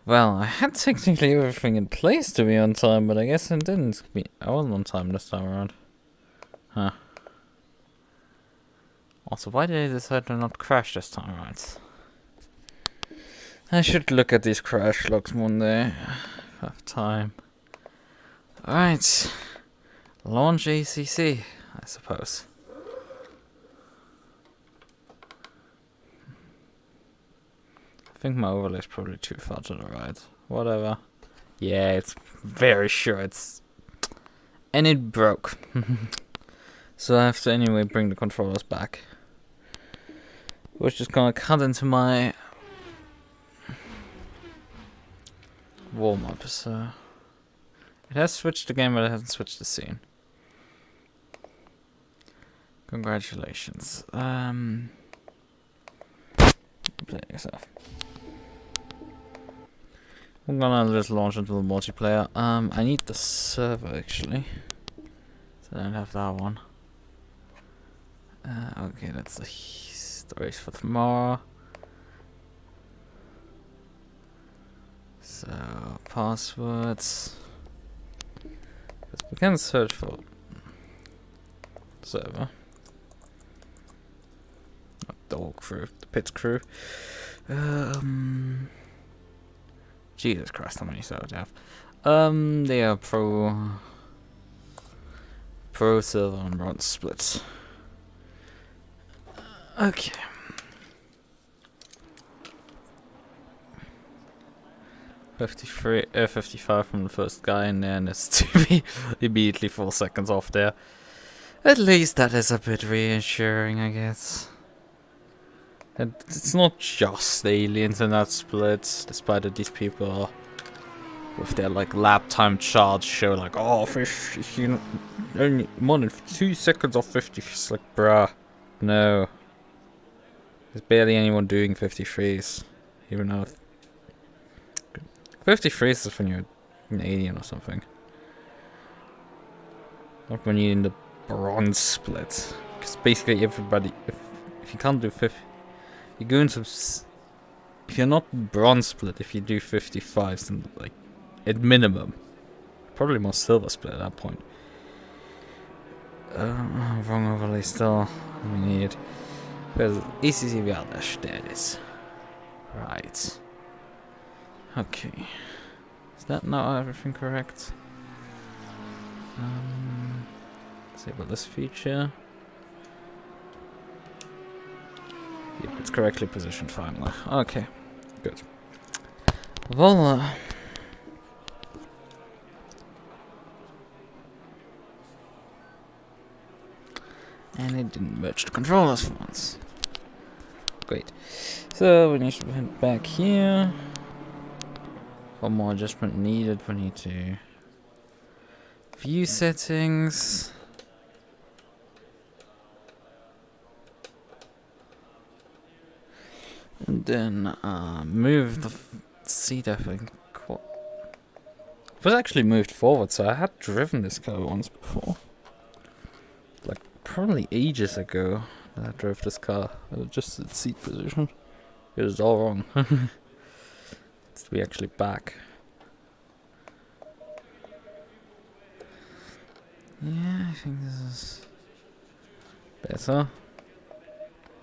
Well, I had technically everything in place to be on time, but I guess I didn't. I wasn't on time this time around. Huh. Also, why did I decide to not crash this time around? I should look at these crash logs one day. If I have time. Alright. Launch ACC, I suppose. I think my overlay is probably too far to the right. Whatever. Yeah, it's very sure it's... And it broke. So I have to anyway bring the controllers back. Which is gonna cut into my... warm-up, so... It has switched the game, but it hasn't switched the scene. Congratulations. Play yourself. I'm gonna just launch into the multiplayer. I need the server actually. So I don't have that one. Okay, that's the stories for tomorrow. So passwords. We can search for server. The whole crew, the Pitcrew. Jesus Christ, how many servers do I have? They are pro silver and bronze splits. Okay. $53, 55 from the first guy, and then it's to be immediately 4 seconds off there. At least that is a bit reassuring, I guess. And it's not just aliens in that split, despite that these people are, with their like lap time charts show like, oh, you know, only more than 2 seconds off 50. It's like, bruh, no. There's barely anyone doing 53s, even though 53s is when you're an alien or something. Not when you're in the bronze split, because basically everybody, if you can't do 50. You go into if you're not bronze split, if you do 55s, then like at minimum, probably more silver split at that point. Wrong overlay still. We need because ACC dash. There it is. Right. Okay. Is that now everything correct? Disable this feature. Yep, it's correctly positioned finally. Okay, good. Voila. And it didn't merge the controllers for once. Great. So we need to head back here. One more adjustment needed. We need to view settings. And then move the seat, I think. It was actually moved forward, so I had driven this car once before. Like, probably ages ago that I drove this car. It was just its seat position. It was all wrong. It's to be actually back. Yeah, I think this is better.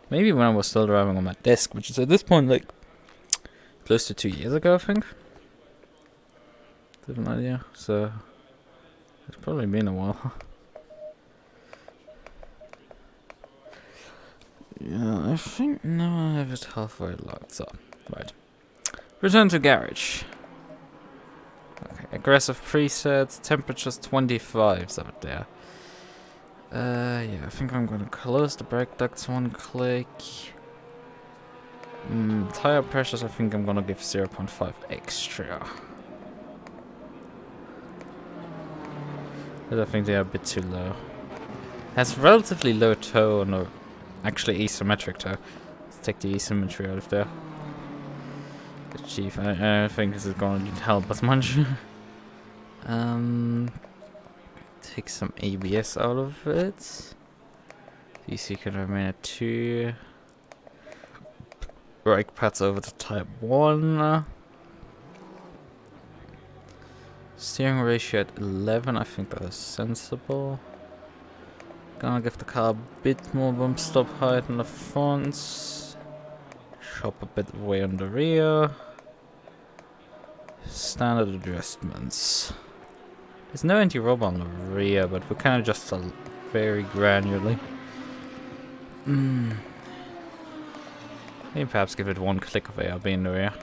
Maybe when I was still driving on my desk, which is at this point like close to 2 years ago, I think. I have an idea. So it's probably been a while. Yeah, I think now I have it halfway locked. So, right. Return to garage. Okay, aggressive presets, temperatures 25s out there. Yeah, I think I'm gonna close the brake ducts one click. Tire pressures, I think I'm gonna give 0.5 extra. But I think they are a bit too low. Has relatively low toe, or actually asymmetric toe. Let's take the asymmetry out of there. Chief, I don't think this is gonna help us much. Take some ABS out of it. DC can remain at 2. Brake pads over to type 1. Steering ratio at 11, I think that is sensible. Gonna give the car a bit more bump stop height in the front. Chop a bit away on the rear. Standard adjustments. There's no anti-roll on the rear, but we can adjust very granularly. Maybe perhaps give it one click of ARB in the rear.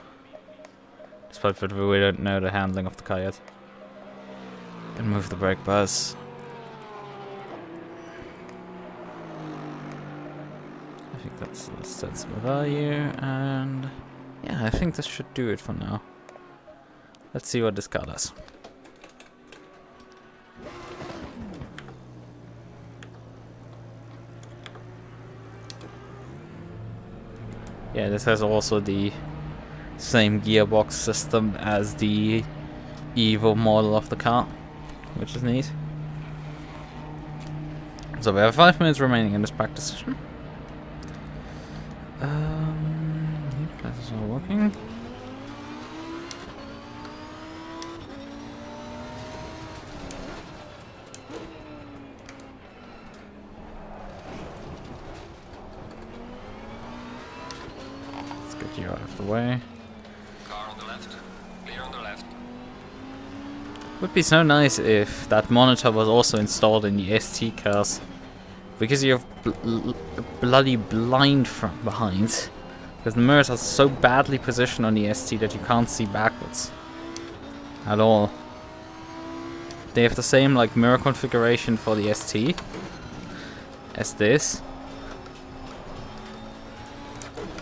Despite that we don't know the handling of the car yet. And move the brake bars. I think that's a sensible value, and yeah, I think this should do it for now. Let's see what this car does. Yeah, this has also the same gearbox system as the Evo model of the car, which is neat. So we have 5 minutes remaining in this practice session. This is all working. Let's get you out of the way. Car on the left. Clear on the left. Would be so nice if that monitor was also installed in the ST cars, because you're bloody blind from behind, because the mirrors are so badly positioned on the ST that you can't see backwards at all. They have the same like mirror configuration for the ST as this,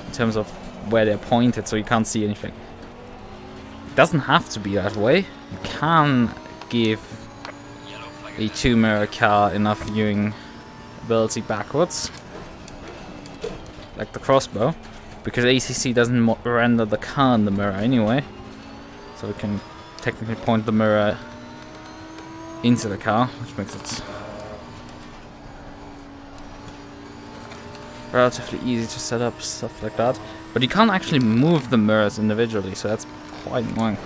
in terms of where they're pointed, so you can't see anything. It doesn't have to be that way. You can give a 2-mirror car enough viewing ability backwards, like the crossbow, because ACC doesn't render the car in the mirror anyway, so we can technically point the mirror into the car, which makes it relatively easy to set up stuff like that. But you can't actually move the mirrors individually, so that's quite annoying.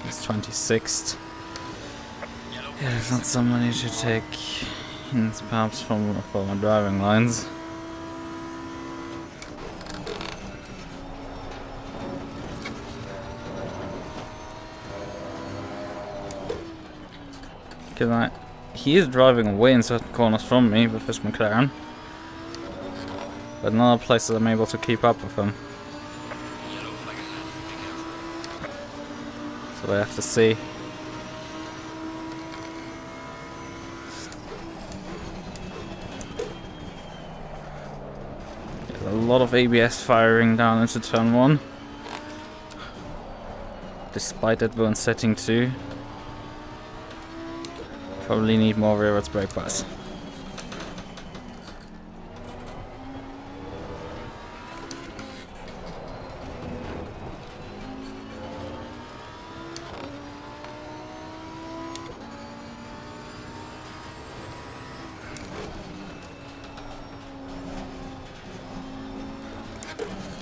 He's 26th. Yeah, there's not so many to take hints perhaps from my driving lines. Because he is driving away in certain corners from me with his McLaren, but in other places I'm able to keep up with him. So I have to see. There's a lot of ABS firing down into turn 1, despite that we're on setting 2. Probably need more rearwards brake bars.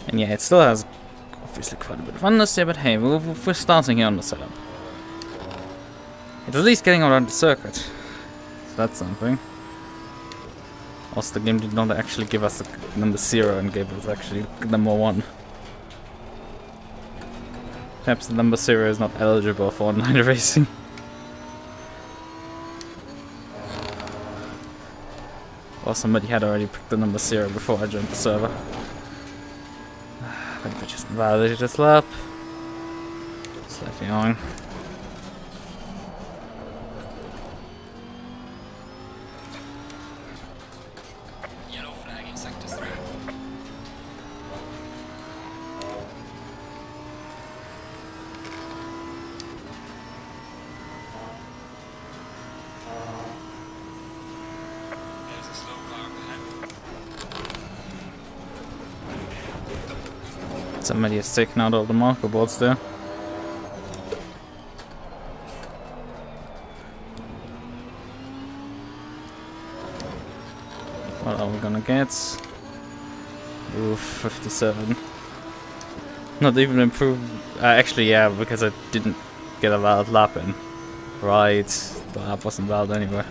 And yeah, it still has obviously quite a bit of understeer, but hey, we're starting here on the setup. It's at least getting around the circuit, so that's something. Also, the game did not actually give us the number 0 and gave us actually number 1. Perhaps the number 0 is not eligible for online racing. Or somebody had already picked the number 0 before I joined the server. I think we just validated this lap. Slightly annoying. Somebody has taken out all the marker boards there. What are we gonna get? Ooh, 57. Not even improved. Actually, yeah, because I didn't get a valid lap in. Right, the lap wasn't valid anyway.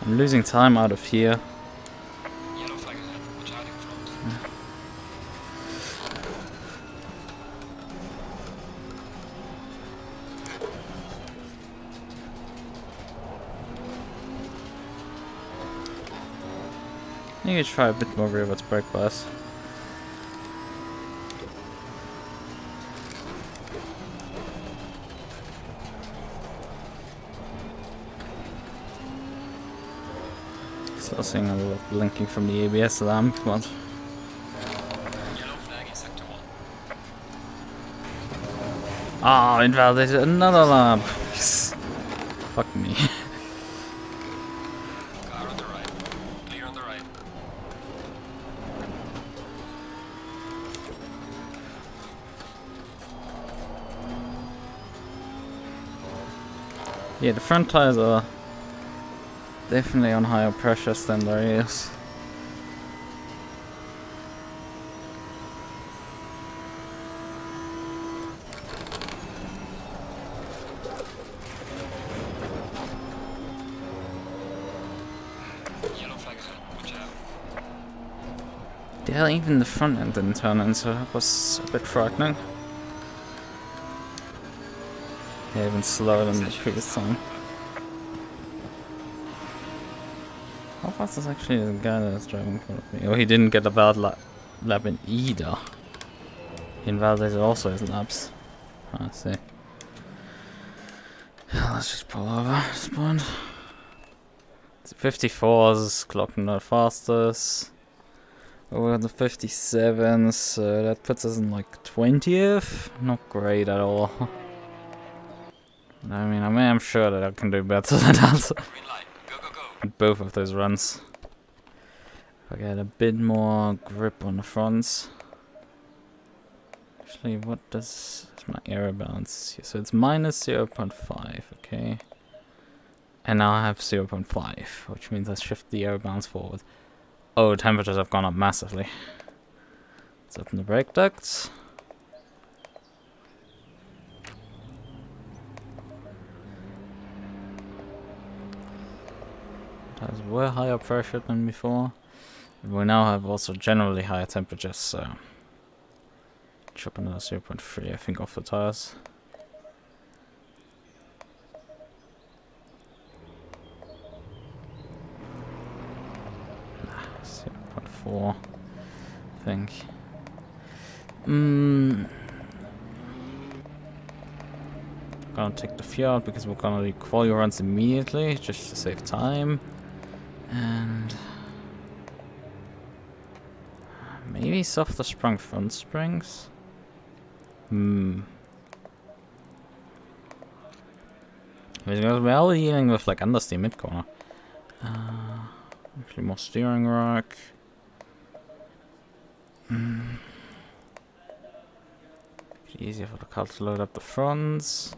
I'm losing time out of here. Yellow flag ahead. Watch out in front. I need to try a bit more rearwards brake bias. Still seeing a lot of blinking from the ABS lamp, but Yellow flag in sector 1. ah, invalidated another lamp. Fuck me. Car on the right. Clear on the right. Yeah, the front tires are definitely on higher pressures than the rears. Yellow flag ahead. Watch out. Yeah, even the front end didn't turn in, so it was a bit frightening. Yeah, even slower than the previous time. How fast is actually the guy that's driving in front of me? Oh, he didn't get a valid lap in either. He invalidated also his laps. I see. Let's just pull over at this point. 54s clocking out fastest. We're on the 57s, so that puts us in like 20th. Not great at all. I mean, I'm sure that I can do better than that. Green light. Go, go, go. Both of those runs. If I get a bit more grip on the fronts. Actually, what does my aero balance here? So it's minus 0.5, okay. And now I have 0.5, which means I shift the aero balance forward. Oh, temperatures have gone up massively. Let's open the brake ducts. Tires were higher pressure than before. We now have also generally higher temperatures, so chop another 0.3 I think off the tires. Nah, 0.4 I think. Gonna take the fuel out because we're gonna do quality runs immediately just to save time. And maybe softer sprung front springs. Because we're all dealing with like understeer mid corner. Actually, more steering rack. Easier for the car to load up the fronts.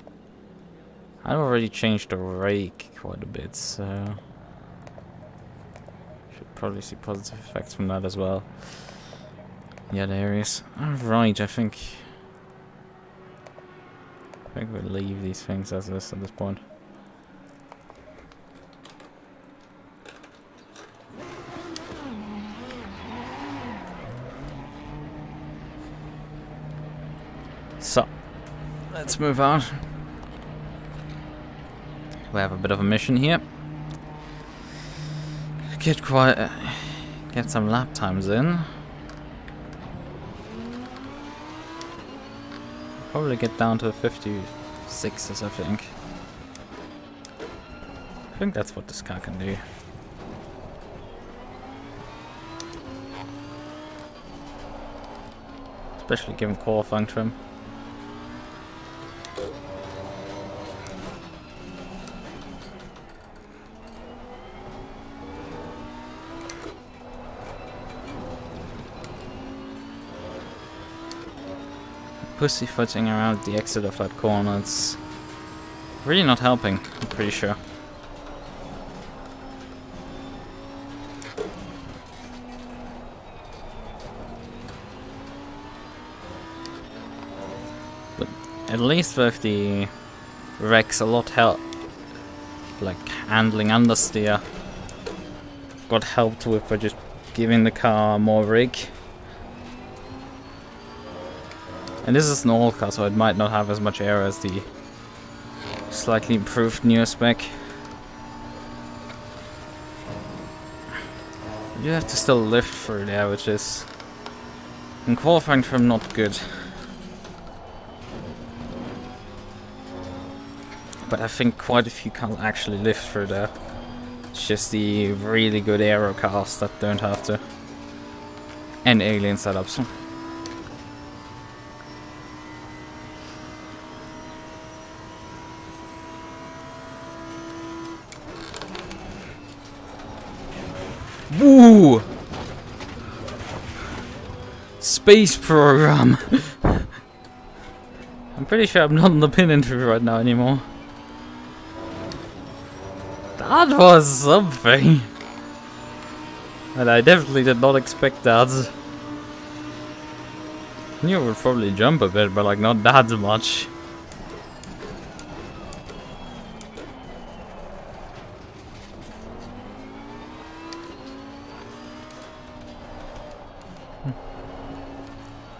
I've already changed the rake quite a bit, so should probably see positive effects from that as well. Yeah, there is. Alright, I think we'll leave these things as this at this point. So, let's move on. We have a bit of a mission here. Get some lap times in. Probably get down to 56s, I think. I think that's what this car can do. Especially given qualifying trim. pussyfooting around the exit of that corner. It's really not helping, I'm pretty sure. But at least with the Rex, a lot help, like handling understeer, got helped with by just giving the car more rig. And this is an old car, so it might not have as much air as the slightly improved newer spec. You have to still lift through there, which is in qualifying from not good. But I think quite a few cars actually lift through there. It's just the really good aero cars that don't have to. And alien setups. Woo! Space program! I'm pretty sure I'm not in the pin interview right now anymore. That was something! And I definitely did not expect that. I knew it would probably jump a bit, but like not that much.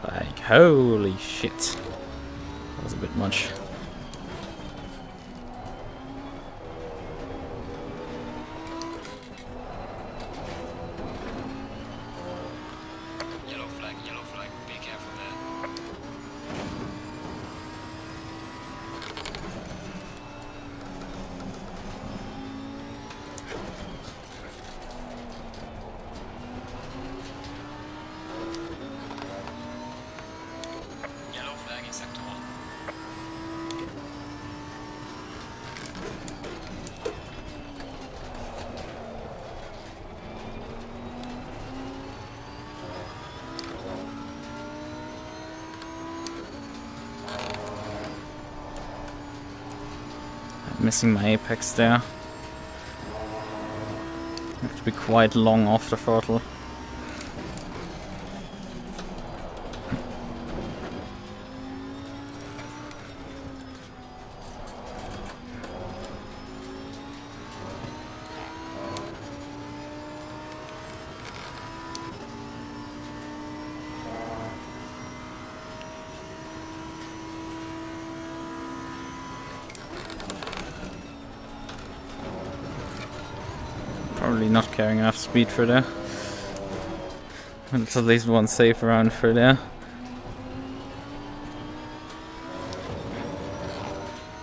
Like, holy shit. That was a bit much. Yellow flag, be careful there. Yellow flag in sector 1. Missing my apex there. Have to be quite long off the throttle. Probably not carrying enough speed for there. But it's at least one safe round for there.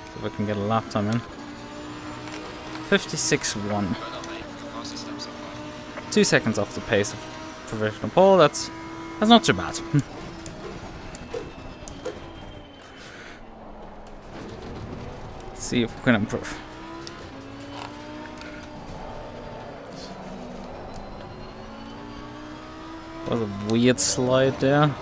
So if I can get a lap time in. 56.1. 2 seconds off the pace of provisional pole. That's not too bad. Let's see if we can improve. Was a weird slide there.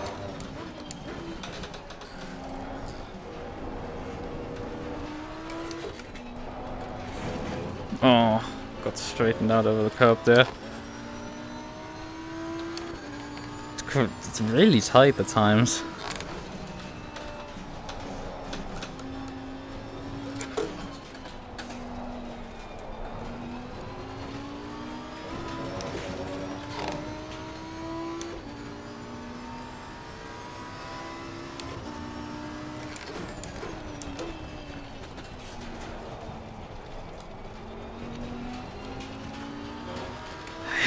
Oh, got straightened out over the curb there. It's really tight at times.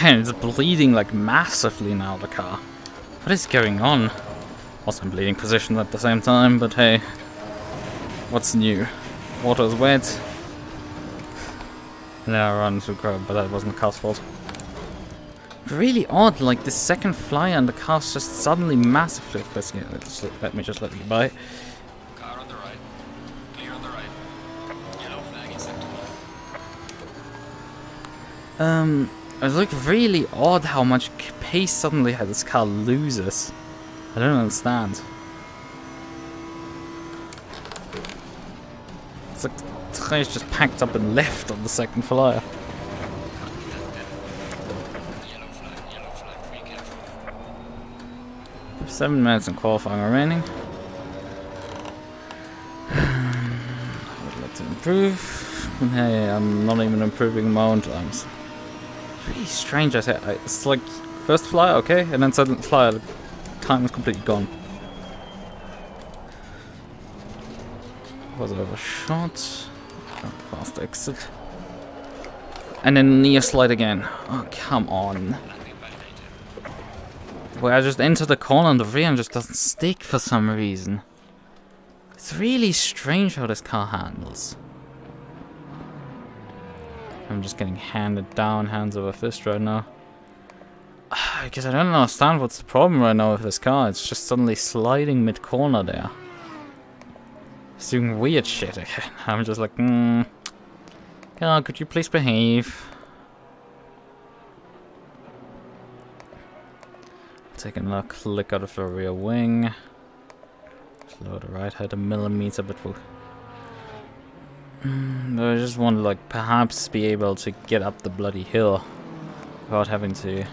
And it's bleeding like massively now, the car. What is going on? Also in bleeding position at the same time, but hey. What's new? Water's wet. Now I run through curb, but that wasn't the car's fault. Really odd, like the second flyer and the car's just suddenly massively frisking. Let me just let you by. Car on the right. Clear on the right. Yellow flag in sector 1. It's like really odd how much pace suddenly this car loses. I don't understand. It's like the tires just packed up and left on the second flyer. Yellow flag, be careful. 7 minutes in qualifying remaining. I would like to improve. Hey, I'm not even improving my own times. It's really strange. It's like first flyer, okay, and then second flyer, the time is completely gone. Was overshot. Fast exit. And then near slide again. Oh, come on. Where I just enter the corner and the rear end just doesn't stick for some reason. It's really strange how this car handles. I'm just getting handed down, hands over fist right now. Because I don't understand what's the problem right now with this car. It's just suddenly sliding mid-corner there. It's doing weird shit again. I'm just like, car, could you please behave? Taking a click out of the rear wing. Slow the right height a millimeter, but we'll... I just want to, like, perhaps be able to get up the bloody hill without having to...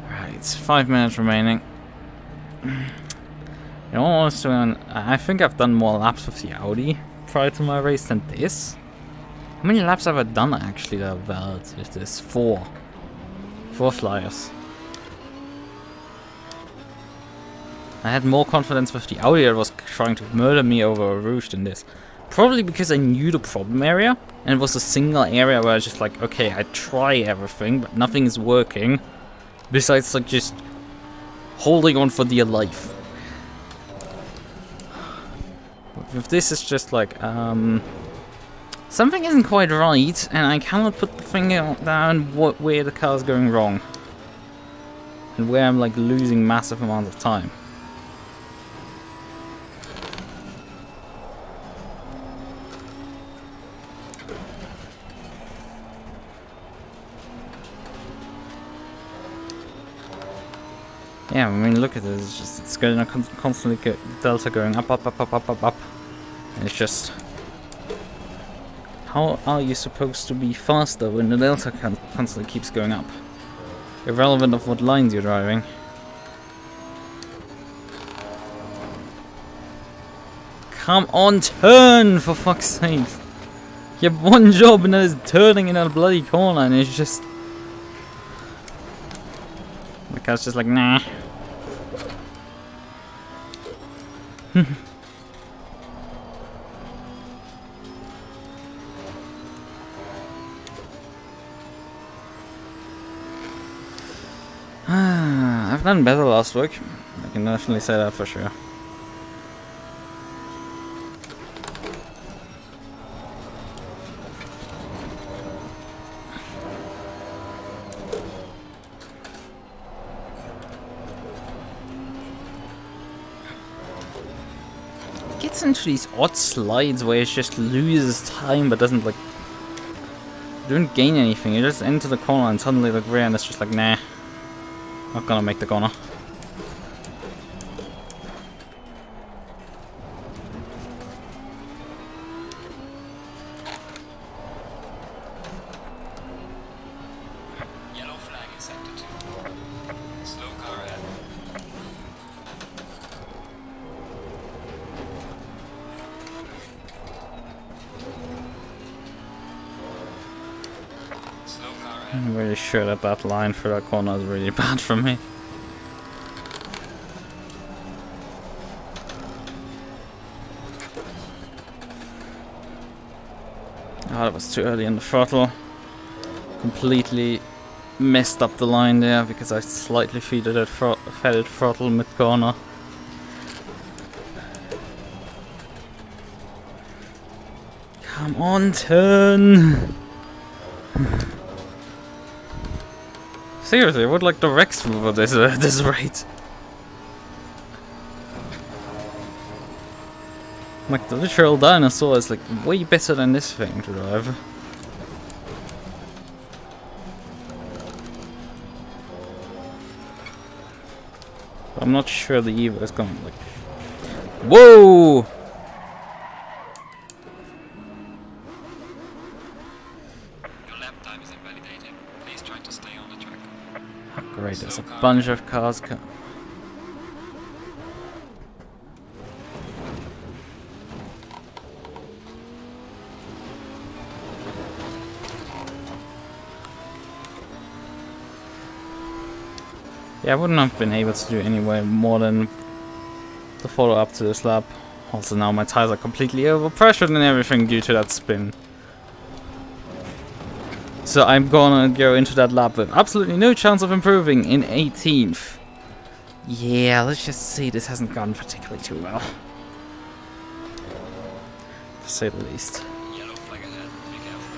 Right, 5 minutes remaining. In all honesty, I think I've done more laps with the Audi prior to my race than this. How many laps have I done actually that are valid with this? 4. 4 flyers. I had more confidence with the Audi that was trying to murder me over a rouge than this. Probably because I knew the problem area, and it was a single area where I was just like, okay, I try everything, but nothing is working. Besides, like, just holding on for dear life. With this, it's just like, something isn't quite right, and I cannot put the finger down where the car's going wrong. And where I'm, like, losing massive amounts of time. Yeah, I mean, look at this. It's just, it's going to constantly get delta going up. And it's just... How are you supposed to be faster when the delta constantly keeps going up? Irrelevant of what lines you're driving. Come on, turn, for fuck's sake! You have one job and that is turning in a bloody corner, and it's just... The car's just like, nah. I've done better last week. I can definitely say that for sure. It gets into these odd slides where it just loses time but doesn't, like, you don't gain anything. You just enter the corner and suddenly the rear end is just like, nah. Not gonna make the corner. Yellow flag in sector 2. Slow car ahead. Slow car ahead. I'm really sure that that line for that corner is really bad for me. Oh, that was too early in the throttle. Completely messed up the line there because I slightly fed it throttle mid-corner. Come on, turn! Seriously, I would like the Rex move at this rate. Like, the literal dinosaur is like way better than this thing to drive. I'm not sure the Evo is going like. Whoa! Your lap time is invalidated. Please try to stay on the track. Great, there's a bunch of cars. Yeah, I wouldn't have been able to do anyway more than the follow up to this lap. Also now my tires are completely overpressured and everything due to that spin. So I'm gonna go into that lap with absolutely no chance of improving in 18th. Yeah, let's just see, this hasn't gone particularly too well. To say the least. Yellow flag ahead. Be careful.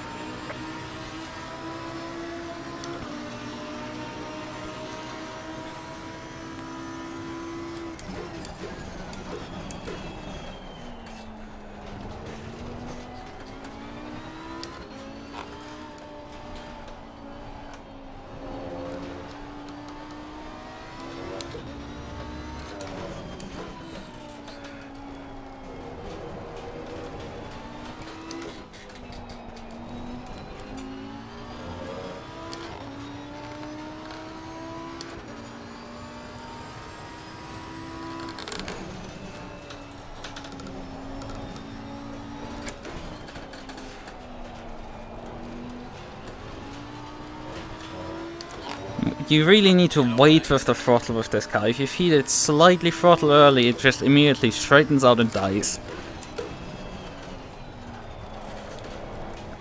You really need to wait with the throttle with this car. If you feel it slightly throttle early, it just immediately straightens out and dies.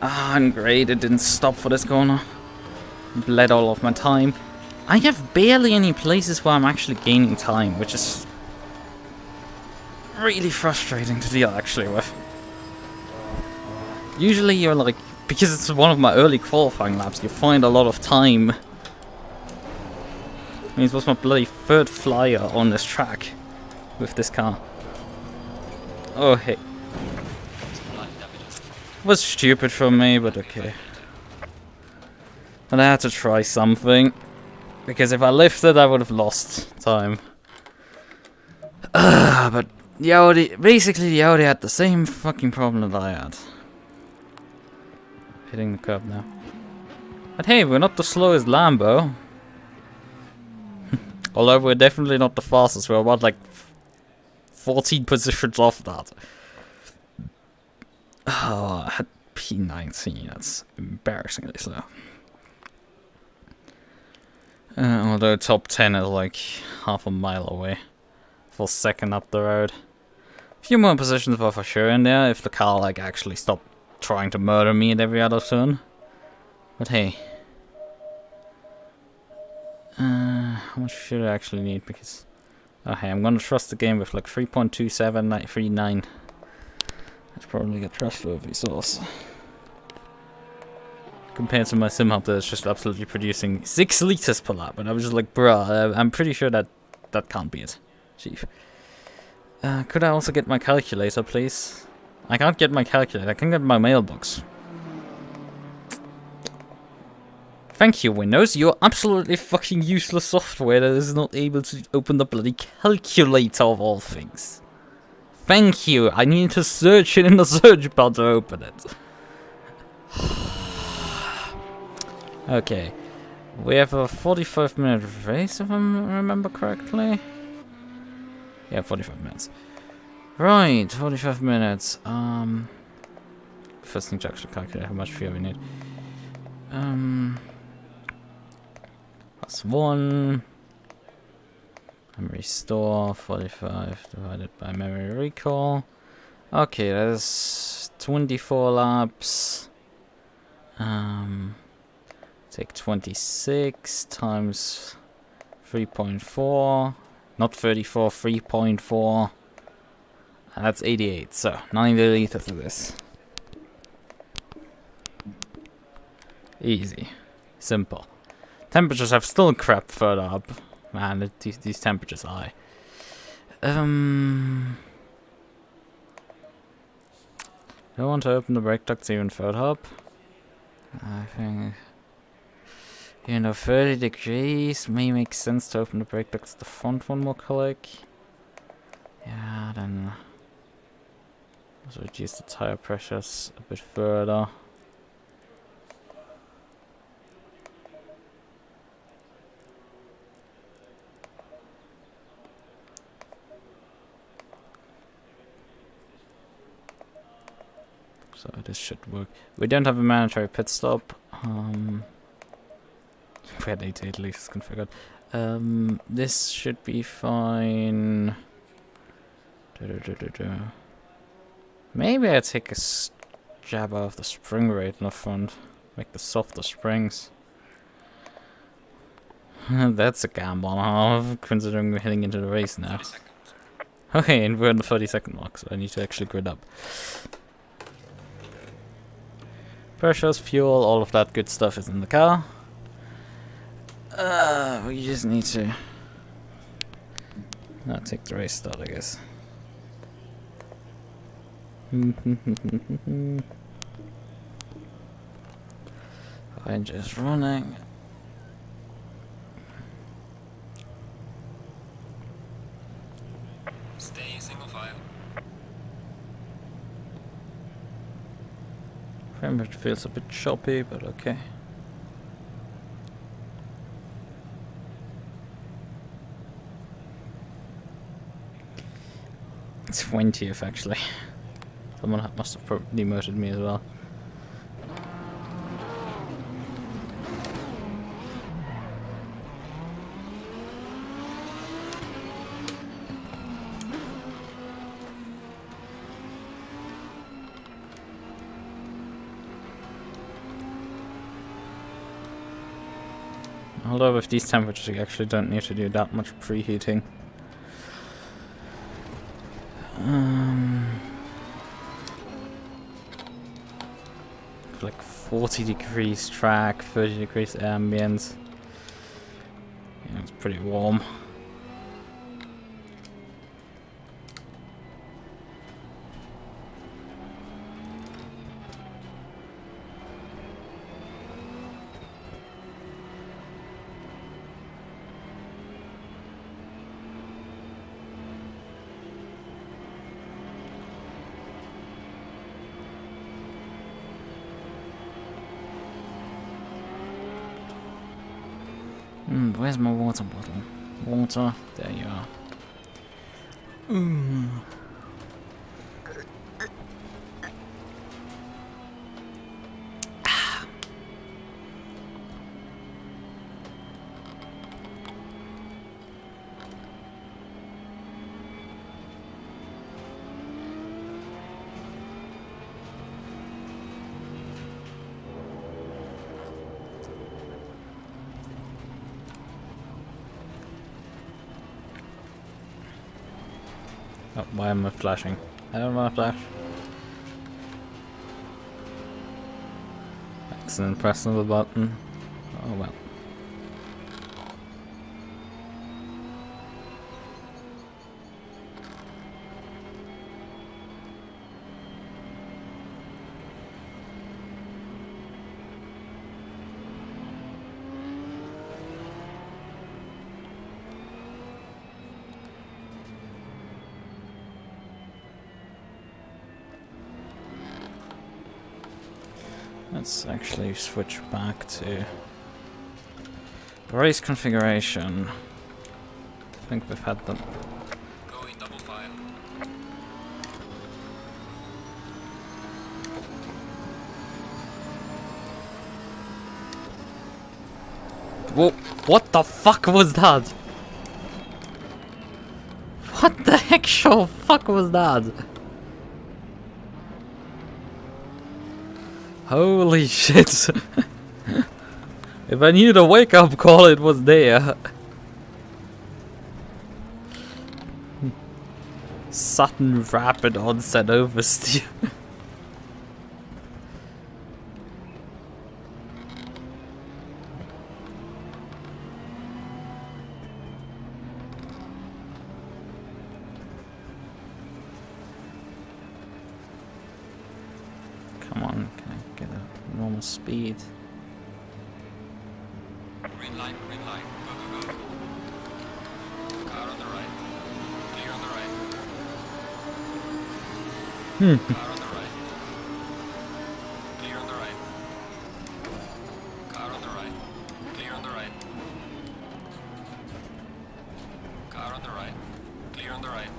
Ah, and great, it didn't stop for this corner. Bled all of my time. I have barely any places where I'm actually gaining time, which is really frustrating to deal actually with. Usually you're like, because it's one of my early qualifying laps, you find a lot of time. I mean, it was my bloody third flyer on this track with this car. Oh, hey. Was stupid from me, but okay. But I had to try something. Because if I lifted, I would have lost time. But the Audi, basically the Audi had the same fucking problem that I had. Hitting the curb now. But hey, we're not the slowest Lambo. Although we're definitely not the fastest, we're about like 14 positions off that. Oh, I had P19, that's embarrassingly slow. Although top 10 is like half a mile away. For second up the road. A few more positions were for sure in there if the car like actually stopped trying to murder me at every other turn. But hey. How much should I actually need? Because okay, I'm gonna trust the game with like 3.27939. That's probably a trustworthy source. Compared to my sim hub that's just absolutely producing 6 liters per lap, and I was just like, bruh, I'm pretty sure that can't be it, chief. Could I also get my calculator, please? I can't get my calculator. I can get my mailbox. Thank you, Windows. You're absolutely fucking useless software that is not able to open the bloody calculator of all things. Thank you. I need to search it in the search bar to open it. Okay. We have a 45-minute race, if I remember correctly. Yeah, 45 minutes. Right, 45 minutes. First thing to actually calculate how much fuel we need. Plus 1. Memory store, 45 divided by memory recall. Okay, that's 24 laps. Take 26 times 3.4. Not 34, 3.4. And that's 88, so 90 liters of this. Easy. Simple. Temperatures have still crept further up. Man, these temperatures are high. Do I want to open the brake ducts even further up? I think... You know, 30 degrees may make sense to open the brake ducts at the front one more click. Yeah, then let's reduce the tire pressures a bit further. So this should work. We don't have a mandatory pit stop. We had 88 liters configured. This should be fine. Maybe I take a jab out of the spring rate in the front. Make the softer springs. That's a gamble, huh? Considering we're heading into the race now. Okay, and we're in the 30-second mark, so I need to actually grid up. Pressures, fuel, all of that good stuff is in the car. We just need to not take the race start, I guess. I'm just running. Stay single file. Frame rate feels a bit choppy, but okay. It's 20th actually. Someone must have probably demoted me as well. Although with these temperatures you actually don't need to do that much preheating. Like 40 degrees track, 30 degrees ambient. Yeah, it's pretty warm. Where's my water bottle? Water, there you are. Oh, why am I flashing? I don't want to flash. Excellent pressing of the button. Oh well. Let's actually switch back to race configuration. I think we've had them. Going double file. Whoa, what the fuck was that? What the actual fuck was that? Holy shit. If I needed a wake up call, it was there. Sudden rapid onset oversteer. Come on, can I get a normal speed? green light, green light. Go, go, go. Car on the right. Clear on the right. Car on the right. Clear on the right. Car on the right. Clear on the right. Car on the right. Clear on the right.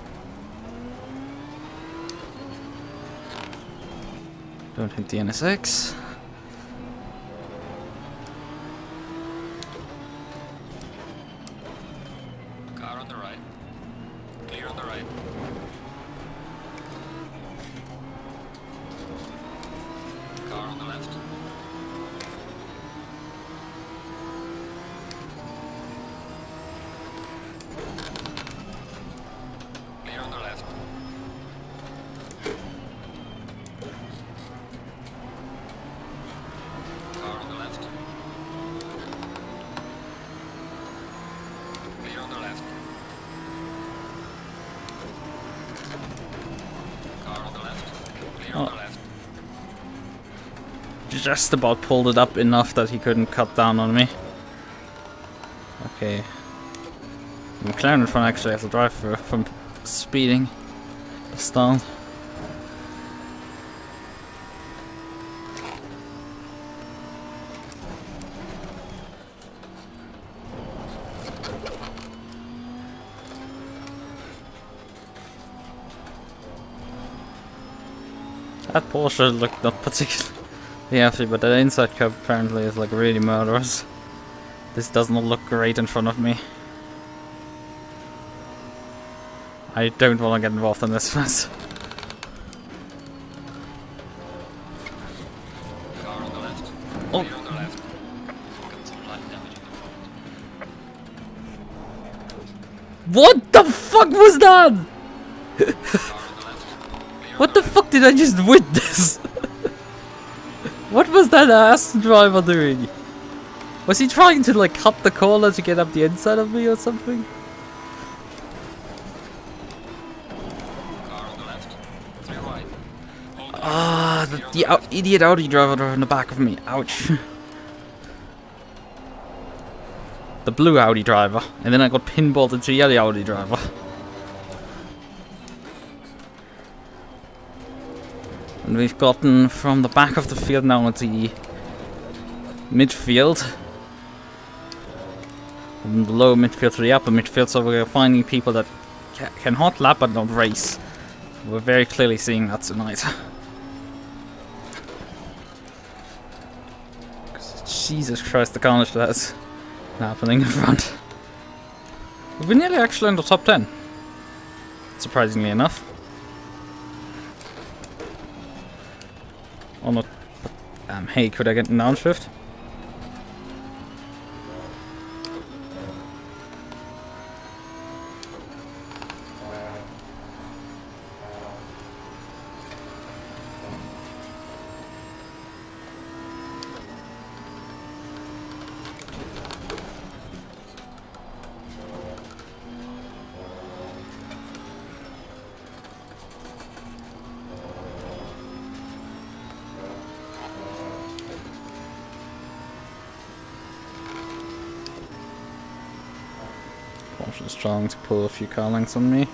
Don't hit the NSX. Car on the right. Clear on the right. Car on the left. Clear on the left. Car on the left. Clear on the left. Car on the left. Clear on the left. Just about pulled it up enough that he couldn't cut down on me. Okay. McLaren in front actually has a drive through from speeding. Stalled. That Porsche looked not particularly healthy, but the inside curb apparently is like really murderous. This does not look great in front of me. I don't want to get involved in this mess. Car on the left. Oh. Clear on the left. Got some light damage in the front. What the fuck was that? Car on the left. Clear What on the fuck did I just witness? What was that ass driver doing? Was he trying to like cut the corner to get up the inside of me or something? Car on the left. Clear right. Hold the Ah, Clear on the idiot Audi driver drove in the back of me. Ouch. The blue Audi driver. And then I got pinballed into the yellow Audi driver. And we've gotten from the back of the field now into the midfield. From the lower midfield to the upper midfield, so we're finding people that can hot lap but not race. We're very clearly seeing that tonight. Jesus Christ, the carnage that's happening in front. We're nearly actually in the top 10. Surprisingly enough. Oh, not. Hey, could I get an downshift? Porsche's trying to pull a few car lengths on me.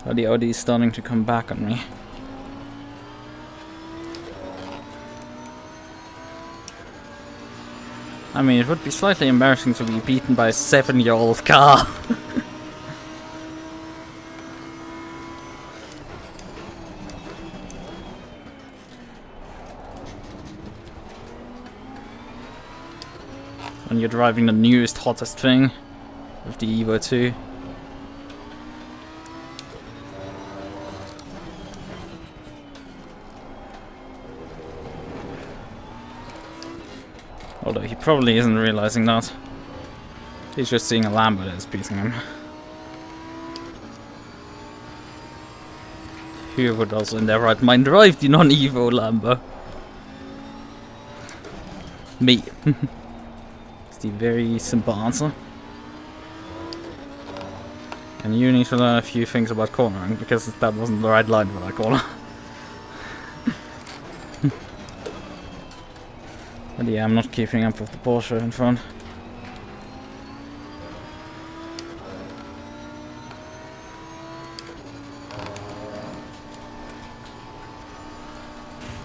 Oh, the Audi is starting to come back on me. I mean, it would be slightly embarrassing to be beaten by a 7-year-old car. When you're driving the newest, hottest thing with the Evo 2. Although he probably isn't realizing that. He's just seeing a Lambo that is beating him. Who would also in their right mind drive the non-Evo Lambo? Me. It's the very simple answer. And you need to learn a few things about cornering, because that wasn't the right line for that corner. But yeah, I'm not keeping up with the Porsche in front.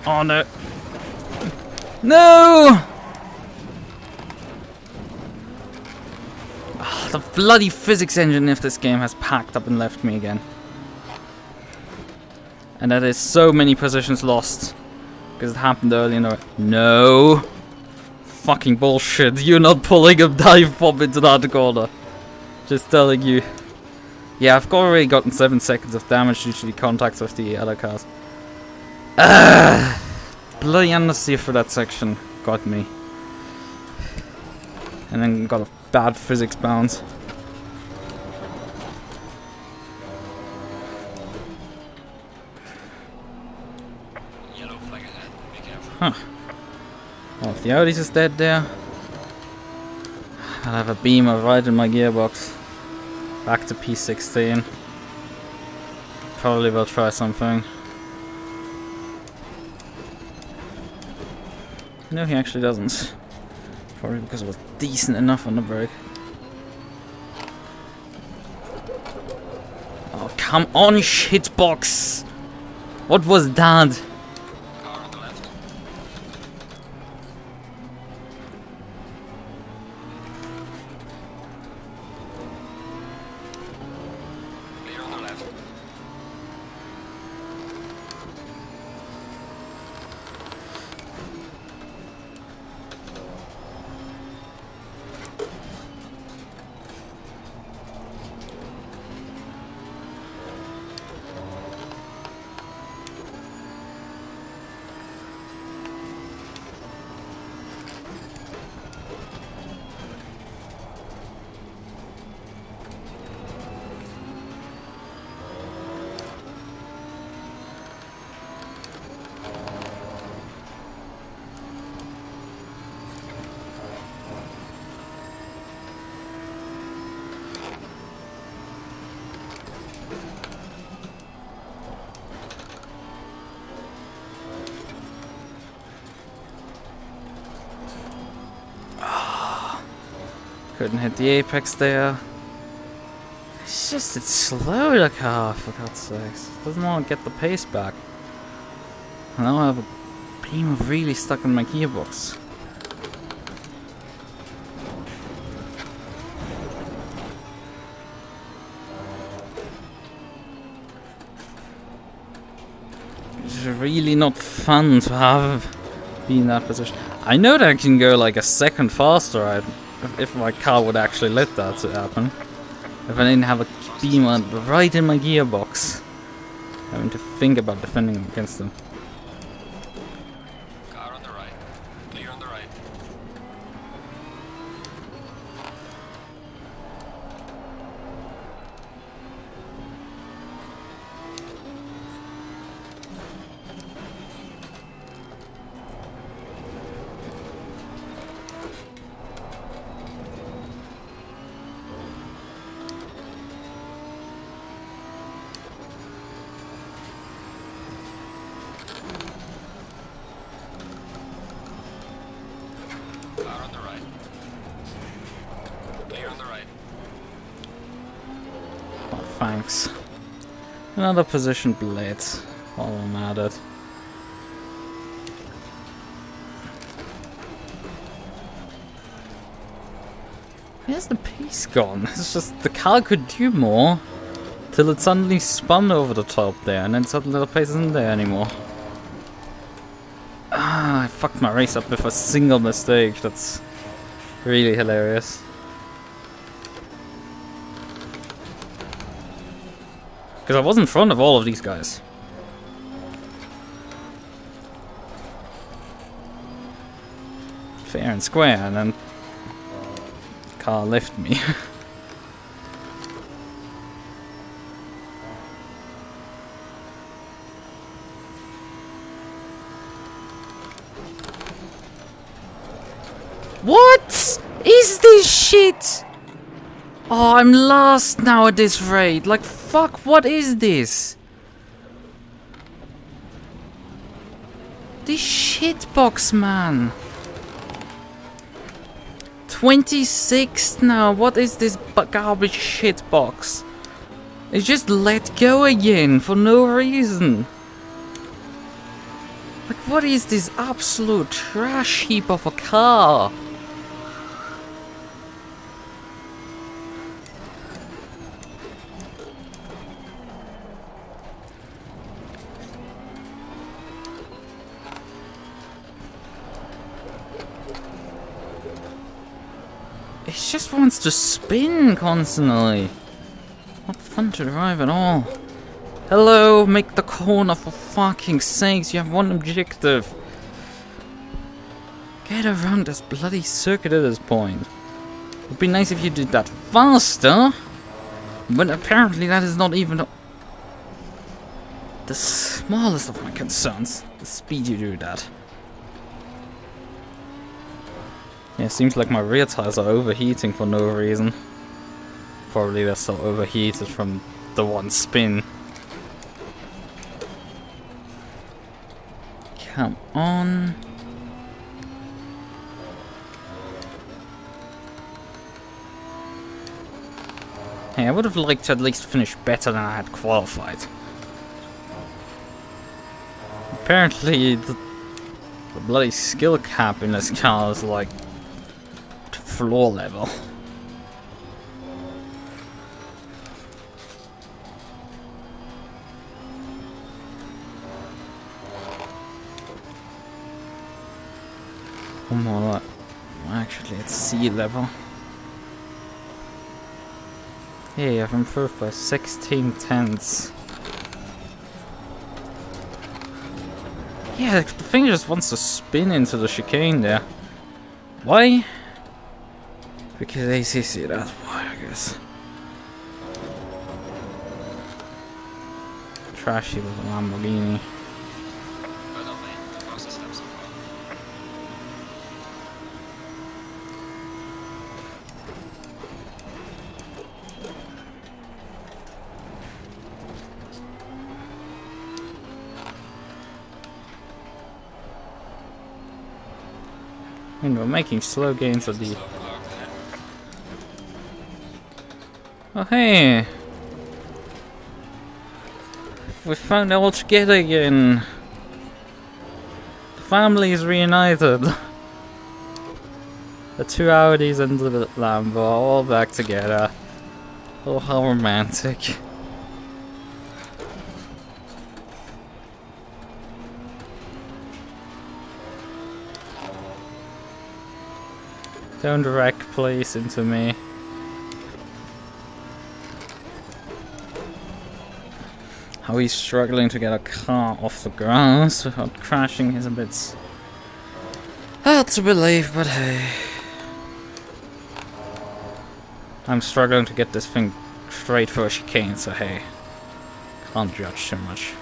Oh no! No! Oh, the bloody physics engine of this game has packed up and left me again. And that is so many positions lost. Because it happened earlier in the... No! Fucking bullshit, you're not pulling a dive bomb into that corner. Just telling you. Yeah, I've already gotten 7 seconds of damage due to the contacts with the other cars. Bloody understeer for that section got me. And then got a bad physics bounce. Yellow flag ahead. Be careful. Huh. Well, if the Audis is dead there, I'll have a beamer right in my gearbox. Back to P16. Probably will try something. No, he actually doesn't. Probably because it was decent enough on the brake. Oh, come on, shitbox! What was that? Car on the left. Clear on the left. Couldn't hit the apex there. It's just, it's slow, the car, for God's sakes. It doesn't want to get the pace back. And now I have a beam really stuck in my gearbox. It's really not fun to have be in that position. I know that I can go like a second faster if my car would actually let that to happen. If I didn't have a beamer right in my gearbox. Having to think about defending against them. Car on the right. Clear on the right. Car on the right. Clear on the right. Oh, thanks. Another position blade. While I'm at it. Where's the pace gone? It's just the car could do more till it suddenly spun over the top there, and then suddenly the pace isn't there anymore. Ah, I fucked my race up with a single mistake. That's really hilarious. Because I was in front of all of these guys. Fair and square, and then the car left me. What is this shit? Oh, I'm lost now at this rate. Like, fuck, what is this? This shitbox, man. 26 now. What is this garbage shitbox? It just let go again for no reason. Like, what is this absolute trash heap of a car? It just wants to spin constantly. Not fun to drive at all. Hello, make the corner for fucking sakes. You have one objective. Get around this bloody circuit at this point. It'd be nice if you did that faster. But apparently that is not even the smallest of my concerns. The speed you do that. Yeah, seems like my rear tires are overheating for no reason. Probably they're so overheated from the one spin. Come on. Hey, I would have liked to at least finish better than I had qualified. Apparently, the bloody skill cap in this car is like floor level. One more lot. Actually, it's sea level. Yeah, I've improved by 16 tenths. Yeah, the thing just wants to spin into the chicane there. Why? Because ACC, that's why, I guess. Trashy little Lamborghini. And we're making slow gains at the... Oh hey! We found it all together again! The family is reunited! The two Audis and the Lambo are all back together. Oh, how romantic. Don't wreck place into me. How he's struggling to get a car off the ground without crashing is a bit hard to believe, but hey. I'm struggling to get this thing straight for a chicane, so hey. Can't judge too much.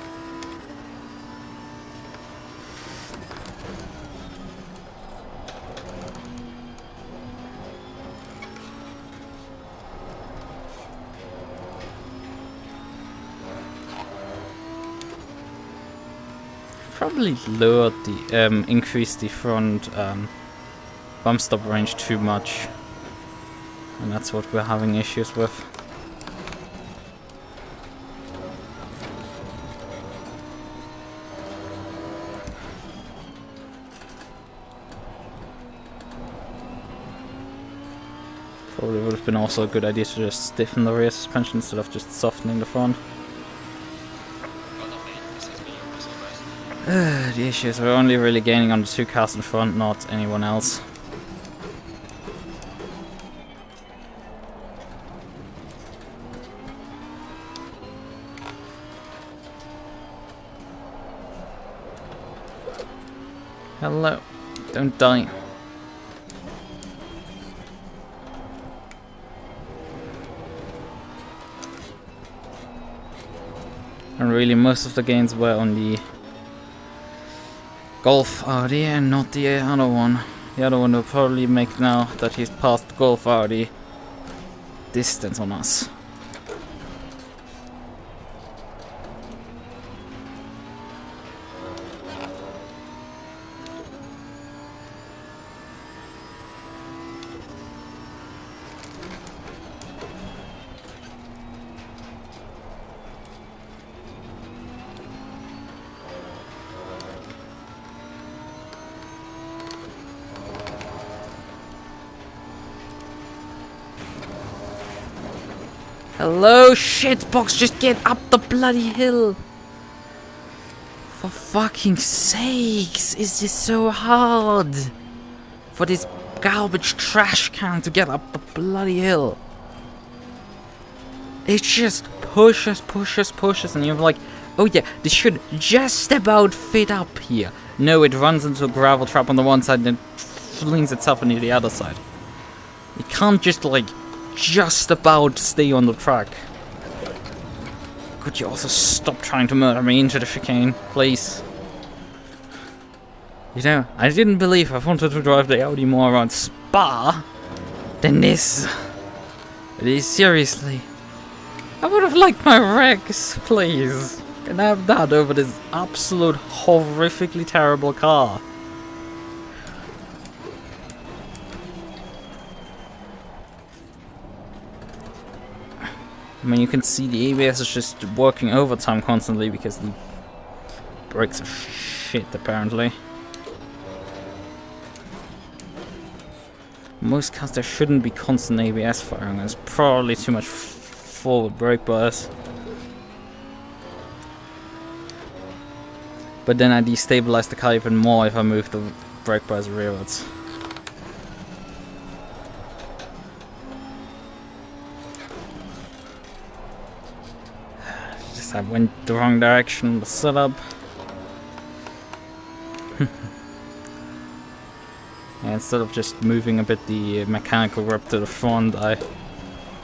Probably lowered the increased the front bump stop range too much, and that's what we're having issues with. Probably would have been also a good idea to just stiffen the rear suspension instead of just softening the front. The issue is we're only really gaining on the two cars in front, not anyone else. Hello, don't die. And really most of the gains were on the Golf Audi and not the other one. The other one will probably make now that he's past Golf Audi distance on us. Hello, shitbox, just get up the bloody hill! For fucking sakes, is this so hard? For this garbage trash can to get up the bloody hill? It just pushes, and you're like, oh yeah, this should just about fit up here. No, it runs into a gravel trap on the one side and then flings itself into the other side. You can't just like just about stay on the track. Could you also stop trying to murder me into the chicane, please? You know, I didn't believe I wanted to drive the Audi more around Spa than this. It is seriously. I would have liked my Rex, please. Can I have that over this absolute horrifically terrible car? I mean, you can see the ABS is just working overtime constantly because the brakes are shit, apparently. Most cars there shouldn't be constant ABS firing. There's probably too much forward brake bias. But then I destabilize the car even more if I move the brake bias rearwards. I went the wrong direction, the setup. And instead of just moving a bit the mechanical grip to the front, I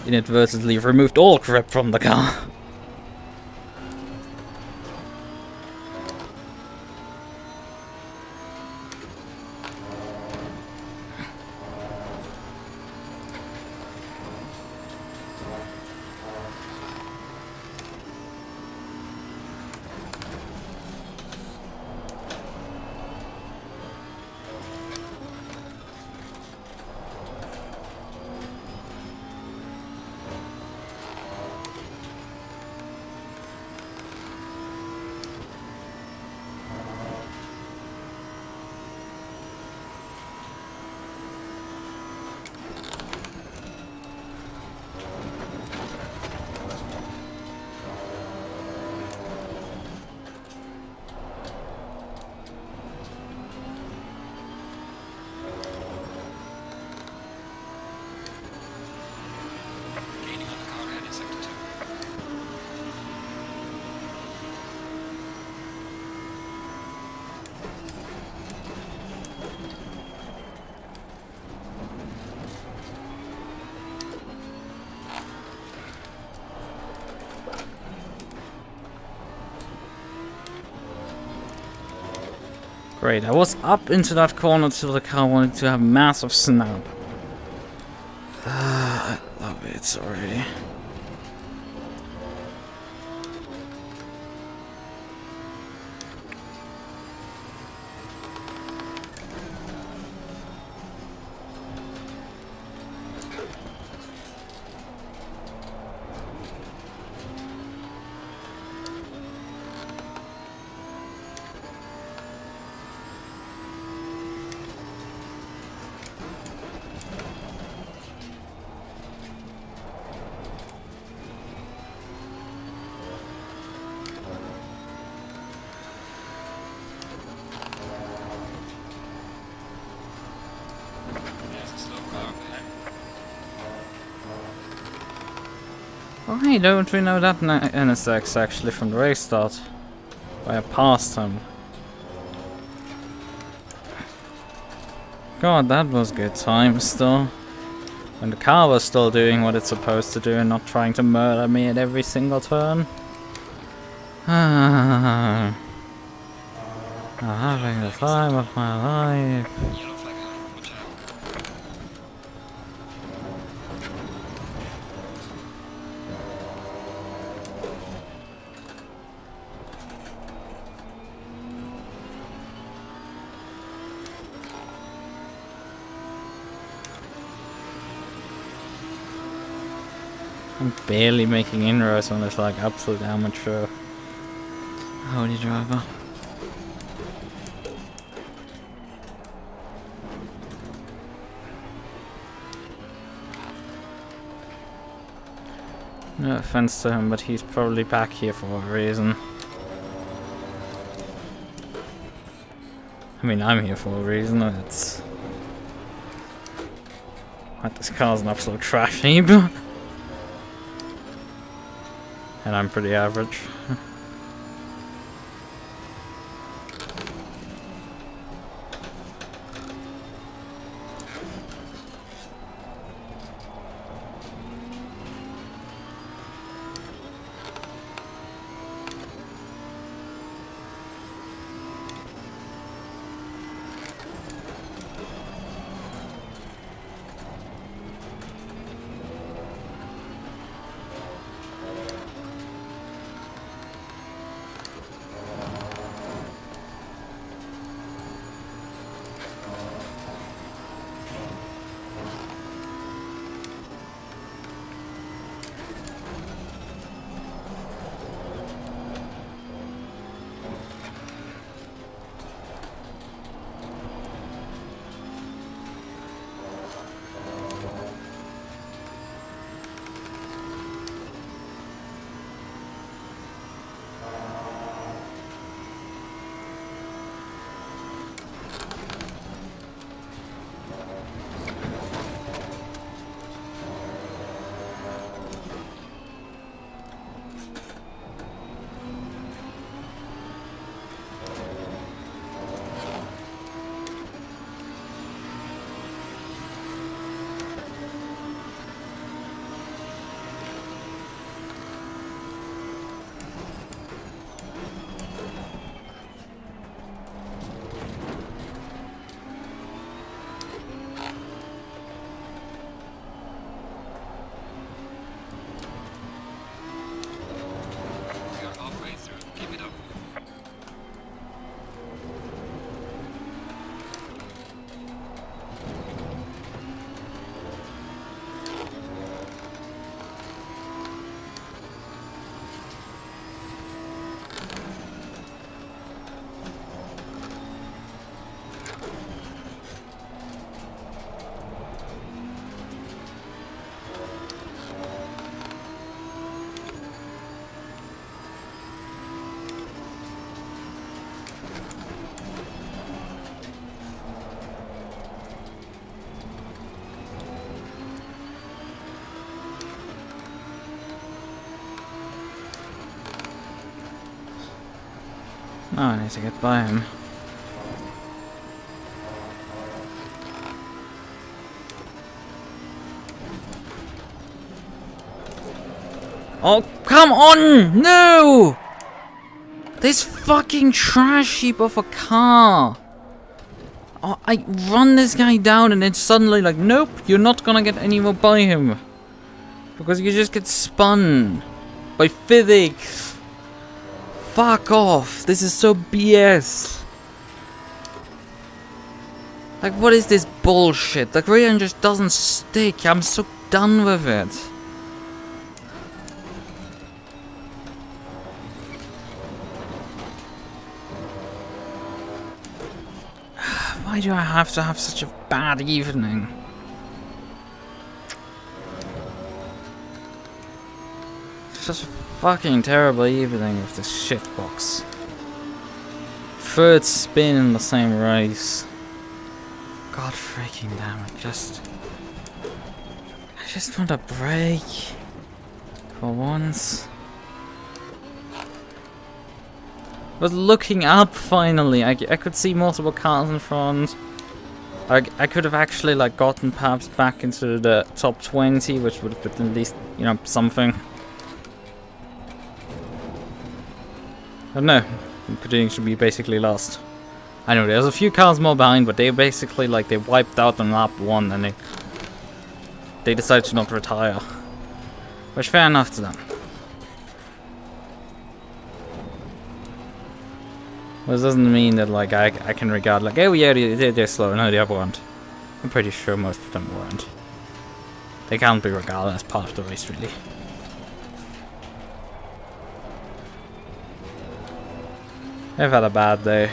inadvertently removed all grip from the car. Great, I was up into that corner till the car wanted to have massive snap. I love it already. Why don't we know that NSX actually from the race start? By a past him. God, that was good times still. When the car was still doing what it's supposed to do and not trying to murder me at every single turn. I'm having the time of my life. I'm barely making inroads on this like absolute amateur Audi driver. No offense to him, but he's probably back here for a reason. I mean, I'm here for a reason. It's like this car's an absolute trash heap. And I'm pretty average. Oh, I need to get by him. Oh, come on! No! This fucking trash heap of a car! Oh, I run this guy down and then suddenly like, nope, you're not gonna get anywhere by him. Because you just get spun by physics. Fuck off! This is so BS. Like, what is this bullshit? The Radeon just doesn't stick. I'm so done with it. Why do I have to have such a bad evening? Such a fucking terrible evening with this shitbox. Third spin in the same race. God freaking damn it, I just want a break. For once. Was looking up finally. I could see multiple cars in front. I could have actually like gotten perhaps back into the top 20, which would have been at least, you know, something. But no, Pitcrew should be basically lost. I know there's a few cars more behind, but they basically like they wiped out on lap 1 and they decided to not retire. Which fair enough to them. This doesn't mean that like I can regard like, oh yeah, they're slow, no they weren't. I'm pretty sure most of them weren't. They can't be regarded as part of the race really. I've had a bad day.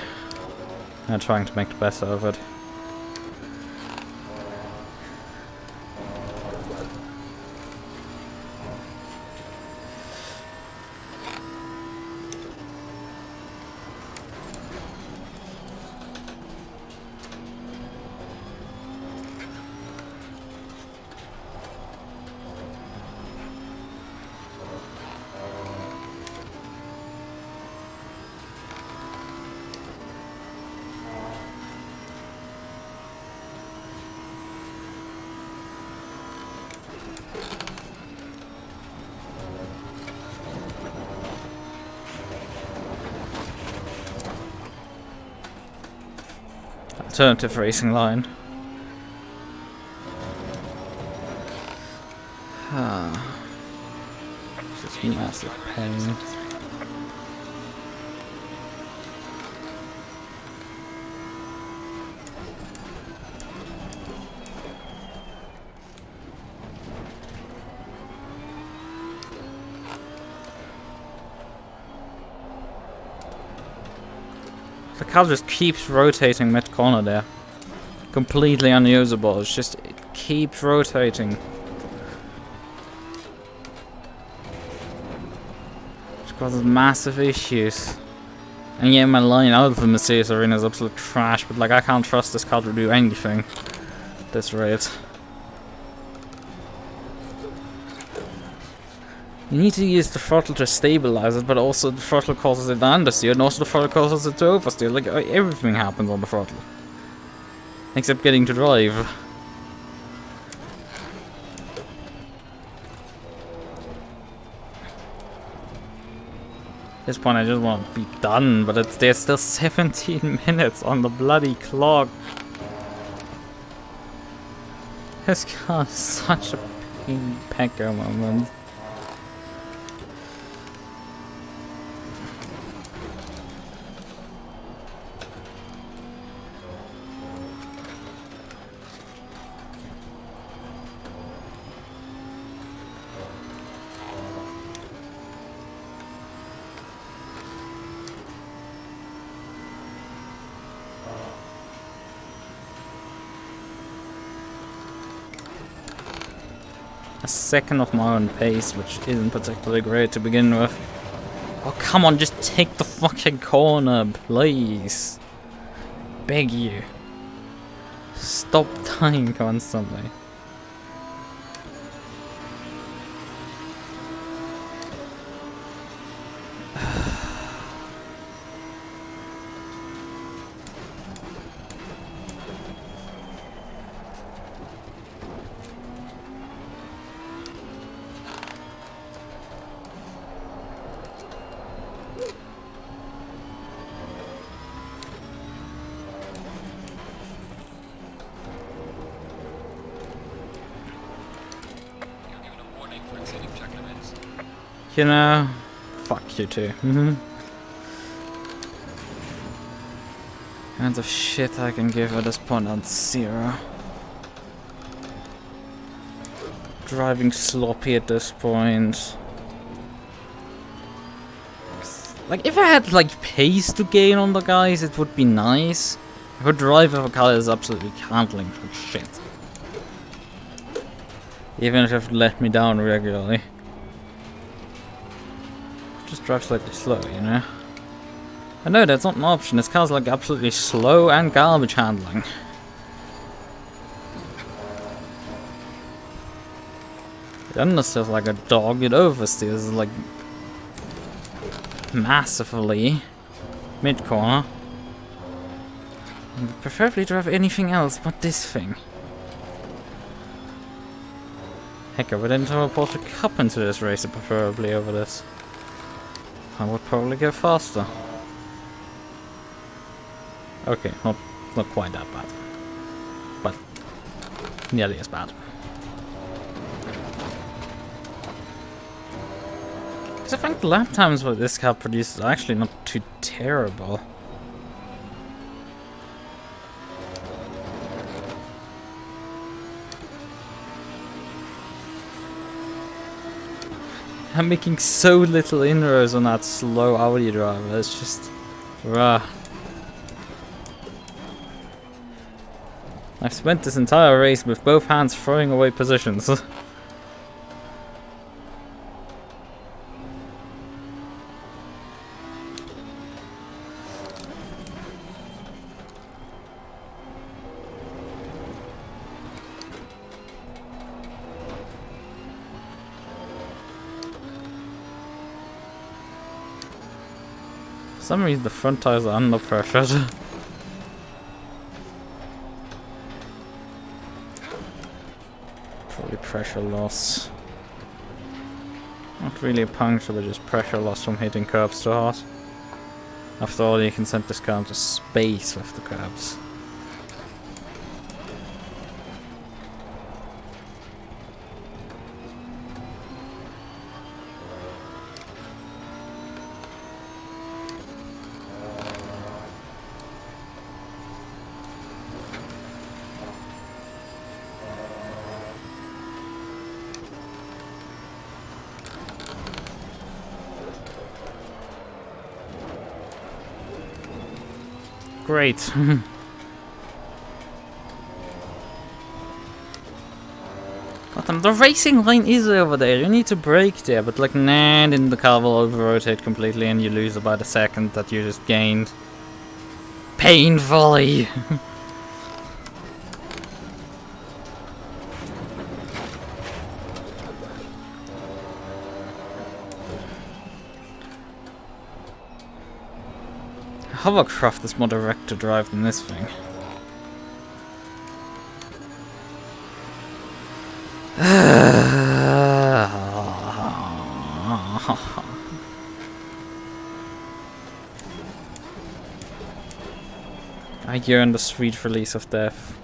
I'm trying to make the best of it. Alternative racing line. Just massive pain. The car just keeps rotating mid-corner there. Completely unusable, it's just, it keeps rotating. Which causes massive issues. And yeah, my line out of the Mercedes arena is absolute trash, but like I can't trust this car to do anything at this rate. You need to use the throttle to stabilize it, but also the throttle causes it to understeer, and also the throttle causes it to oversteer. Like, everything happens on the throttle. Except getting to drive. At this point I just want to be done, but there's still 17 minutes on the bloody clock. This car is such a pain pecker moment. A second of my own pace, which isn't particularly great to begin with. Oh, come on, just take the fucking corner, please. Beg you. Stop dying constantly. You know, fuck you too. Kinds of shit I can give at this point on 0. Driving sloppy at this point. Like, if I had, like, pace to gain on the guys, it would be nice. I could drive if a car is absolutely handling for shit. Even if it let me down regularly. Just drive slightly slow, you know? I know that's not an option, this car's like absolutely slow and garbage handling. It understeers like a dog, it oversteers like massively mid-corner. I'd preferably drive anything else but this thing. Heck, I would enter a Porsche Cup into this racer preferably over this. I would probably go faster. Okay, not quite that bad. But nearly as bad. Because I think the lap times what this car produces are actually not too terrible. I'm making so little inroads on that slow Audi driver, it's just Bruh. I've spent this entire race with both hands throwing away positions. For some reason the front tires are under pressure. Probably pressure loss. Not really a puncture, but just pressure loss from hitting curbs too hard. After all, you can send this car into space with the curbs. Great. Goddamn, the racing line is over there. You need to brake there, but like, nah, then the car will over-rotate completely and you lose about a second that you just gained. Painfully. Hovercraft is more direct to drive than this thing. I yearn the sweet release of death.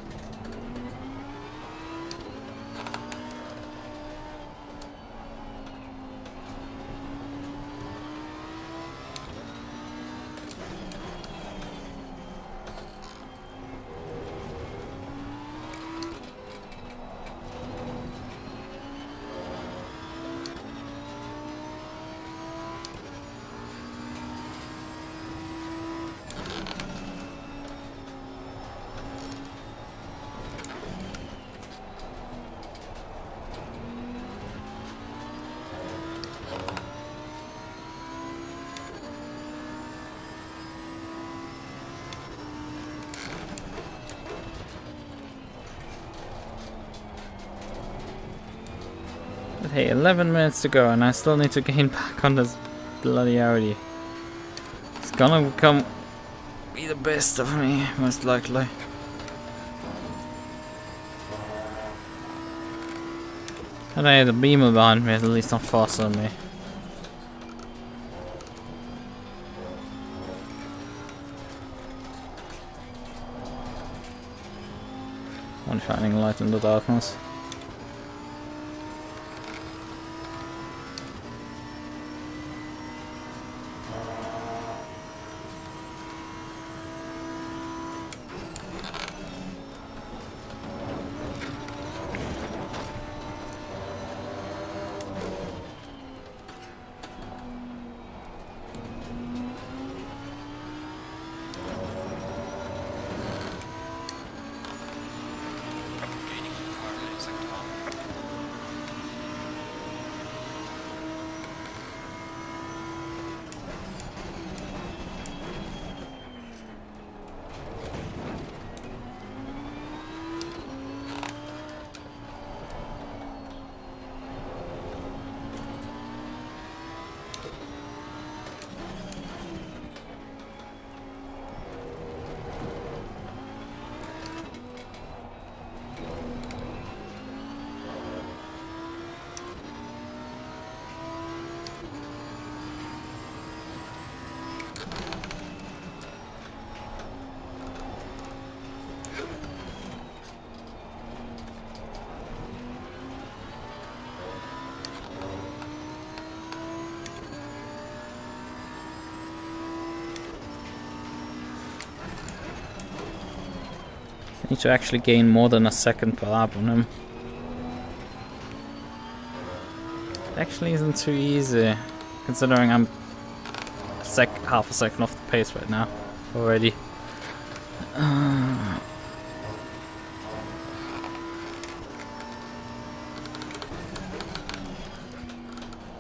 But hey, 11 minutes to go and I still need to gain back on this bloody Audi. It's gonna be the best of me, most likely. And hey, the beamer behind me is at least not faster than me. One shining light in the darkness. Need to actually gain more than a second per lap on him. It actually isn't too easy, considering I'm half a second off the pace right now already.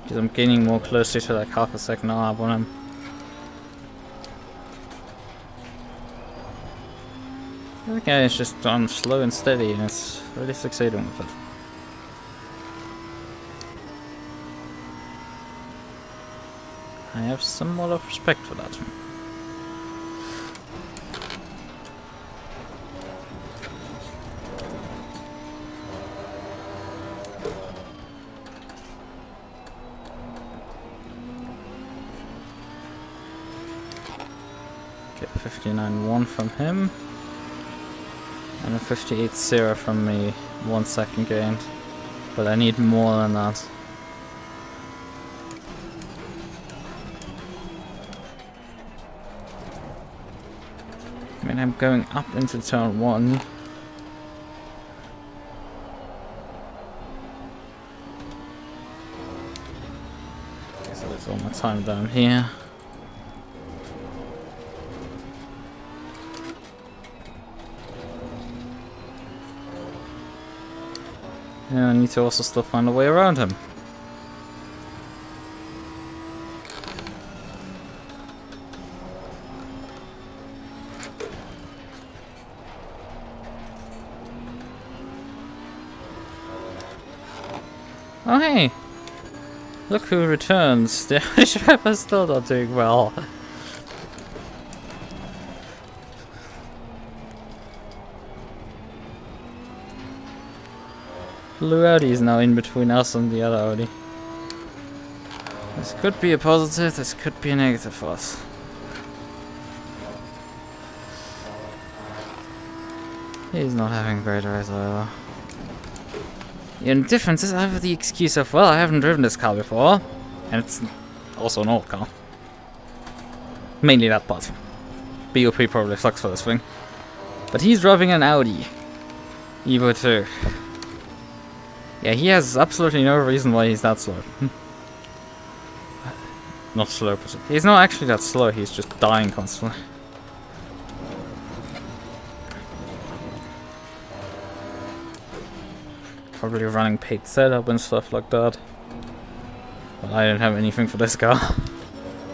Because I'm getting more closer to like half a second up on him. The guy is just on slow and steady, and it's really succeeding with it. I have somewhat of respect for that. Get 59.1 from him. And a 58.0 from me, 1 second gained. But I need more than that. I mean, I'm going up into turn 1. Okay, so there's all my time down here. And I need to also still find a way around him. Oh hey! Look who returns. The Irish rapper's still not doing well. Blue Audi is now in between us and the other Audi. This could be a positive, this could be a negative for us. He's not having a great race either. The only difference is I have the excuse of, well, I haven't driven this car before, and it's also an old car. Mainly that part. BOP probably sucks for this thing. But he's driving an Audi Evo 2. Yeah, he has absolutely no reason why he's that slow. Not slow, but he's not actually that slow, he's just dying constantly. Probably running paid setup and stuff like that. But I don't have anything for this car.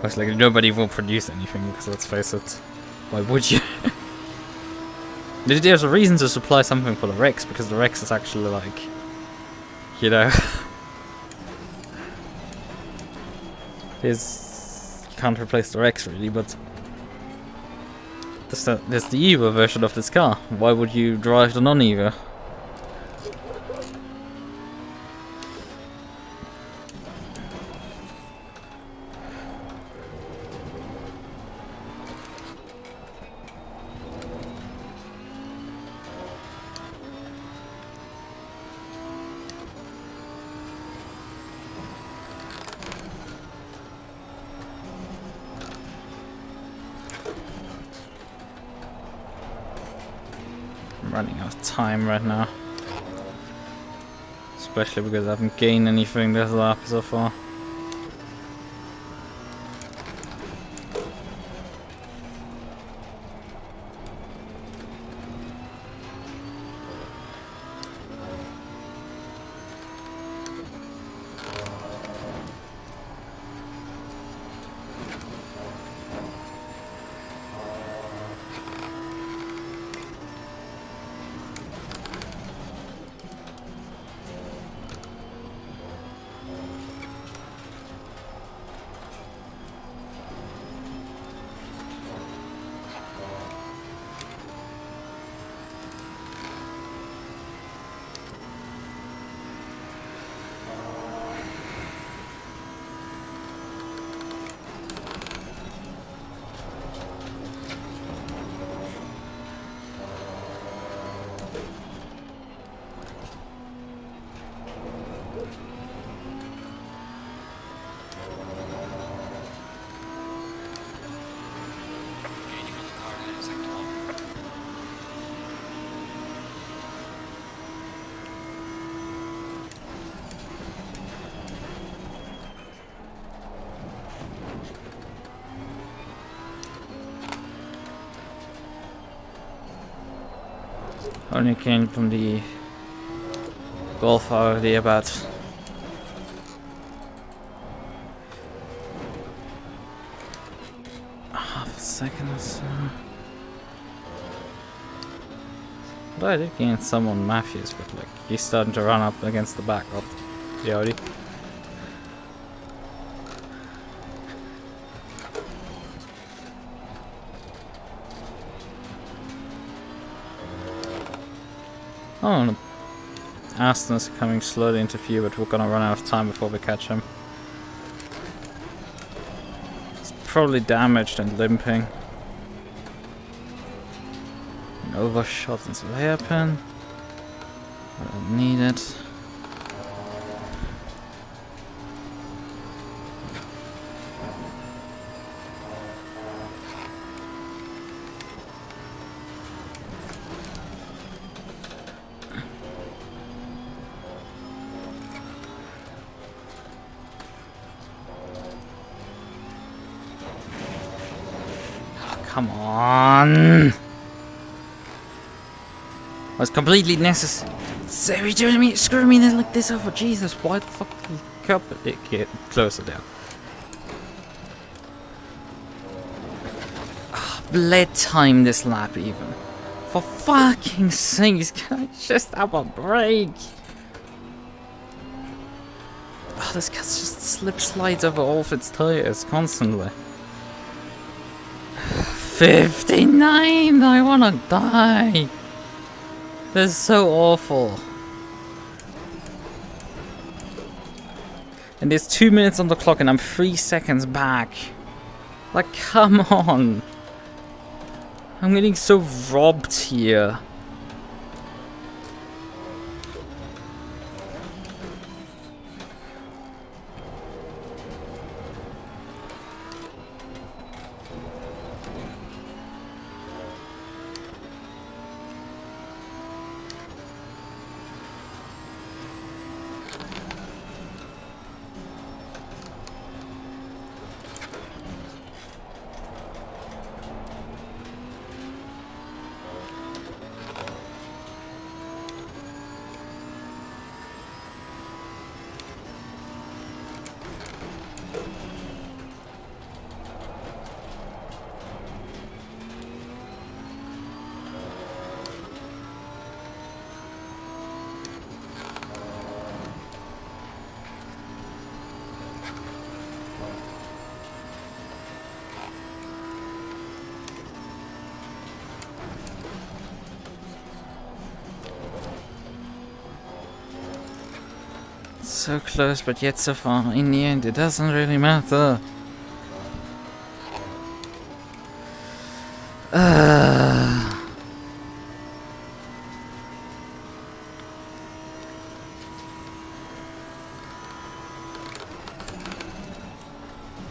Looks like nobody will produce anything, because let's face it, why would you? There's a reason to supply something for the Rex, because the Rex is actually like, you know, you can't replace the Rex really, but there's the Evo version of this car. Why would you drive the non-Evo? I'm running out of time right now. Especially because I haven't gained anything this lap so far. Only came from the Golf already about half a second or so. But I did gain some on Matthews, but like he's starting to run up against the back of the Audi. Oh, and Aston is coming slowly into view, but we're gonna run out of time before we catch him. He's probably damaged and limping. An overshot into the hairpin. I don't need it. Come on! Was completely necessary. Screw me like this over. Jesus, why the fuck did you cup it? Get closer down. Bled time this lap even. For fucking sakes, can I just have a break? Oh, this car just slides over all of its tires constantly. 59! I wanna die! This is so awful. And there's 2 minutes on the clock and I'm 3 seconds back. Like, come on! I'm getting so robbed here. So close, but yet so far. In the end, it doesn't really matter.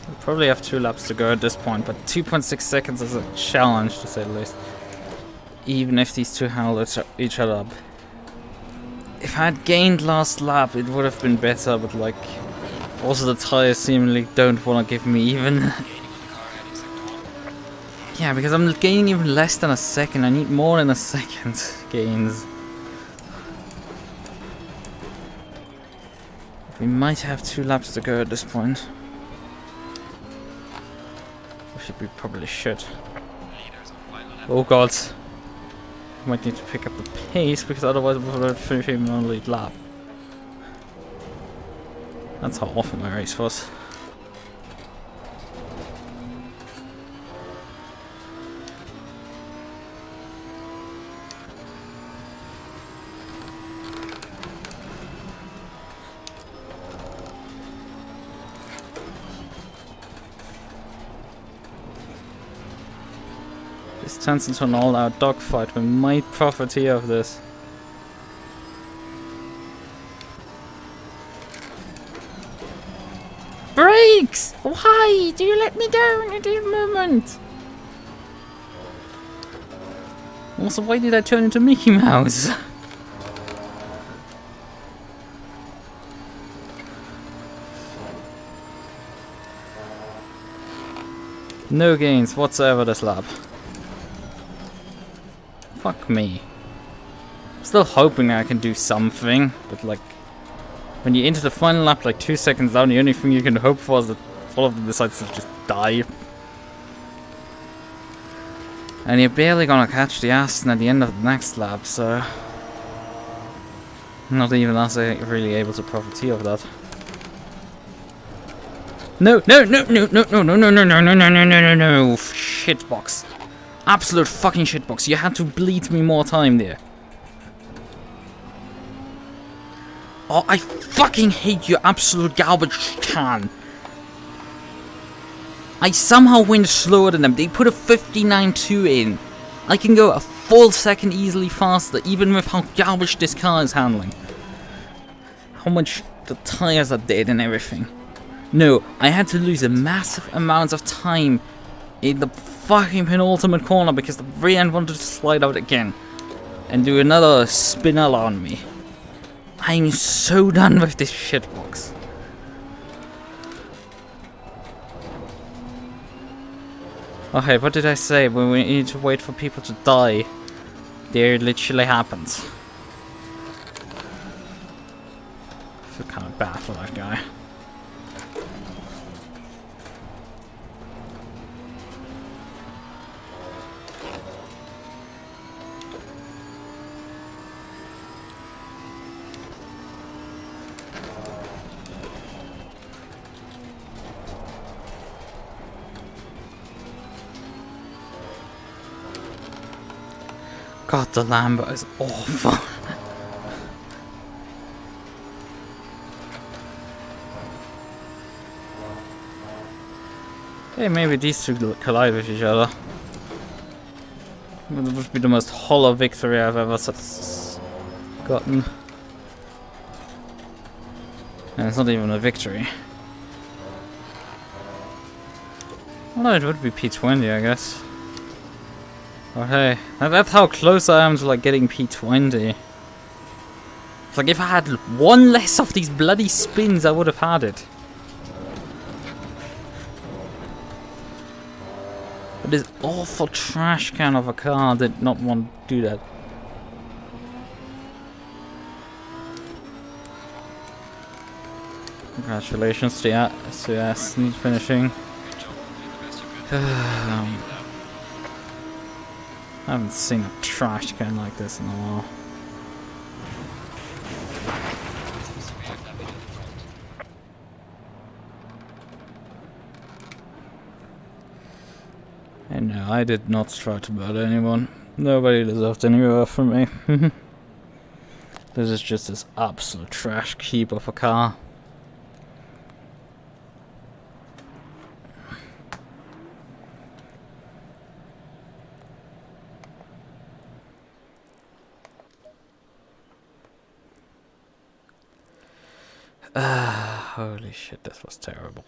We'll probably have 2 laps to go at this point, but 2.6 seconds is a challenge to say the least. Even if these two held each other up. If I had gained last lap, it would have been better, but like, also the tires seemingly don't want to give me even. Yeah, because I'm gaining even less than a second. I need more than a second gains. We might have 2 laps to go at this point. We probably should. Oh god. Might need to pick up the pace because otherwise we would finish him on the lead lap. That's how awful my race was. This turns into an all-out dogfight. We might profiteer of this. Brakes! Why do you let me down at this moment? Also, why did I turn into Mickey Mouse? No gains whatsoever this lap. Fuck me. Still hoping I can do something, but like, when you enter the final lap like 2 seconds down, the only thing you can hope for is that all of them decides to just die. And you're barely gonna catch the Aston at the end of the next lap, so... Not even us really able to profiteer of that. No, no, no, no, no, no, no, no, no, no, no, no, no, no, no, shitbox. Absolute fucking shitbox. You had to bleed me more time there. Oh, I fucking hate you, absolute garbage can. I somehow went slower than them. They put a 59.2 in. I can go a full second easily faster, even with how garbage this car is handling. How much the tires are dead and everything. No, I had to lose a massive amount of time in the fucking penultimate corner because the rear end wanted to slide out again and do another spinner on me. I'm so done with this shitbox. Okay, what did I say? When we need to wait for people to die, there literally happens. I feel kind of bad for that guy. God, the Lambo is awful. Hey, maybe these two collide with each other. It would be the most hollow victory I've ever gotten. And it's not even a victory. Well, it would be P20, I guess. But hey, that's how close I am to like getting P20. It's like if I had one less of these bloody spins, I would have had it. But this awful trash can of a car did not want to do that. Congratulations to Aston finishing. I haven't seen a trash can like this in a while. And no, I did not try to murder anyone. Nobody deserved any worth from me. This is just this absolute trash heap of a car. Holy shit, this was terrible.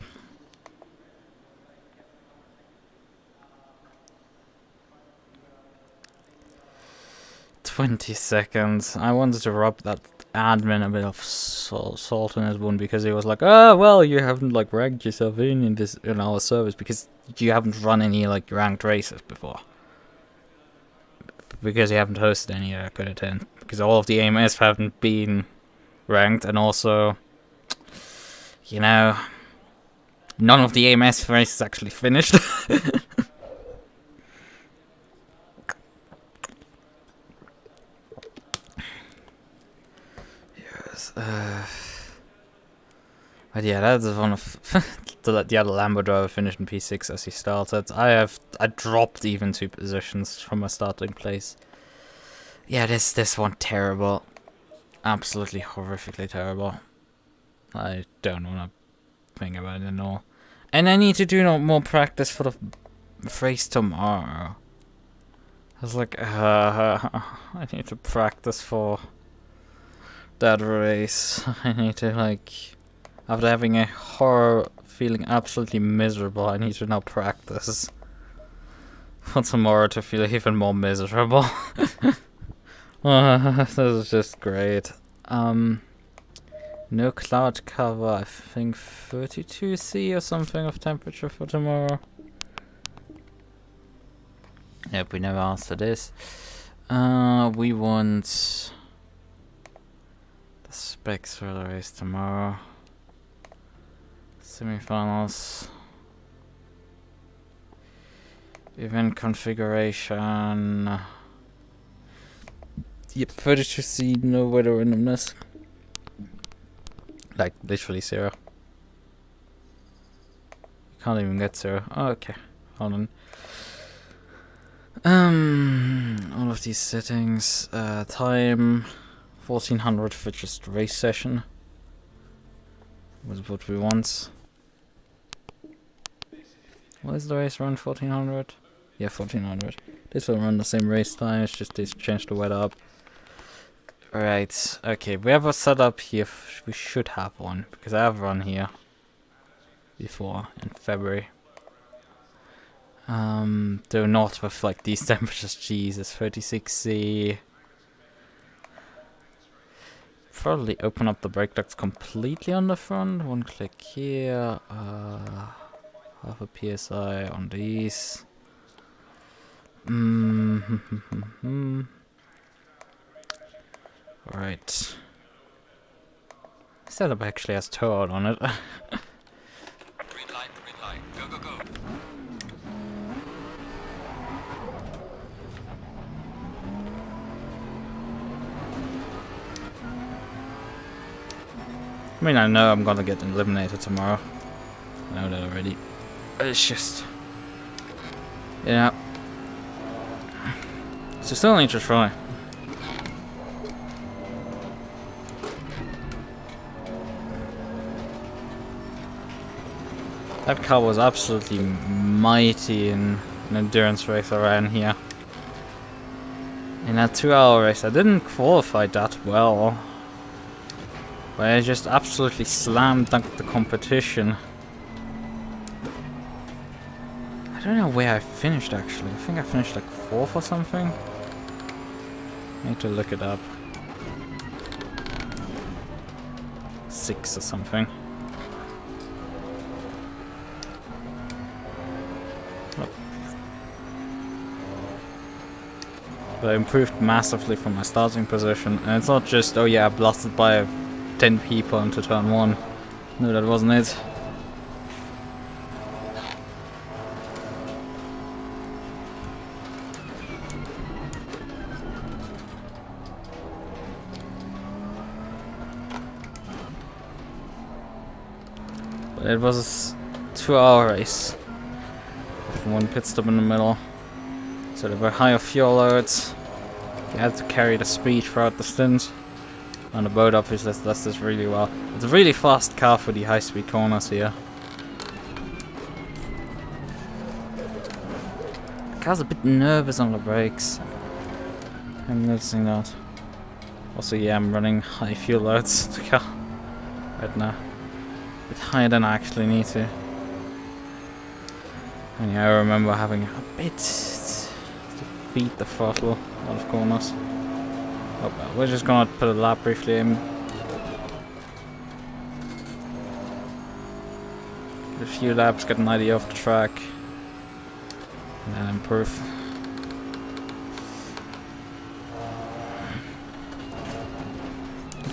"20 seconds. I wanted to rub that admin a bit of salt in his wound because he was like, "Oh, well, you haven't like ranked yourself in this in our service because you haven't run any like ranked races before. Because you haven't hosted any that I could attend. Because all of the AMS haven't been ranked, and also, you know, none of the AMS races actually finished." Yes. But yeah, that's one of the other Lambo driver finished in P6 as he started. I dropped even 2 positions from my starting place. Yeah, this one terrible. Absolutely horrifically terrible. I don't want to think about it at all. And I need to do more practice for the race tomorrow. I was like, I need to practice for that race. I need to, like, after having a horror, feeling absolutely miserable, I need to now practice for tomorrow to feel even more miserable. This is just great. No cloud cover, I think 32°C or something of temperature for tomorrow. Yep, we never asked for this. We want The specs for the race tomorrow. Semifinals. Event configuration. Yep, 32C, no weather randomness. Like, literally 0. You can't even get 0. Oh, okay. Hold on. All of these settings. Time 1400 for just race session. Was what we want. What is the race run? 1400? Yeah, 1400. This will run the same race time, it's just they changed the weather up. Right, okay, we have a setup here. We should have one, because I have run here before in February. Though not with like these temperatures. Jesus, 36C. Probably open up the brake ducts completely on the front. One click here. Half a PSI on these. Right. Setup actually has toe out on it. Green light, go, go, go. I mean, I know I'm gonna get eliminated tomorrow. I know that already. It's just... yeah. So still need to try. That car was absolutely mighty in an endurance race I ran here. In that 2-hour race, I didn't qualify that well. But I just absolutely slam dunked the competition. I don't know where I finished actually. I think I finished like 4th or something. I need to look it up. 6 or something. But I improved massively from my starting position. And it's not just, oh yeah, I blasted by 10 people into turn 1. No, that wasn't it. But it was a 2-hour race. With one pit stop in the middle. So there were higher fuel loads. You had to carry the speed throughout the stint. On the boat obviously does this really well. It's a really fast car for the high speed corners here. The car's a bit nervous on the brakes. I'm noticing that. Also yeah, I'm running high fuel loads to the car right now. A bit higher than I actually need to. And yeah, I remember having a bit to feed the throttle out of corners. Oh, well, we're just gonna put a lap briefly in. Get a few laps, get an idea of the track. And then improve.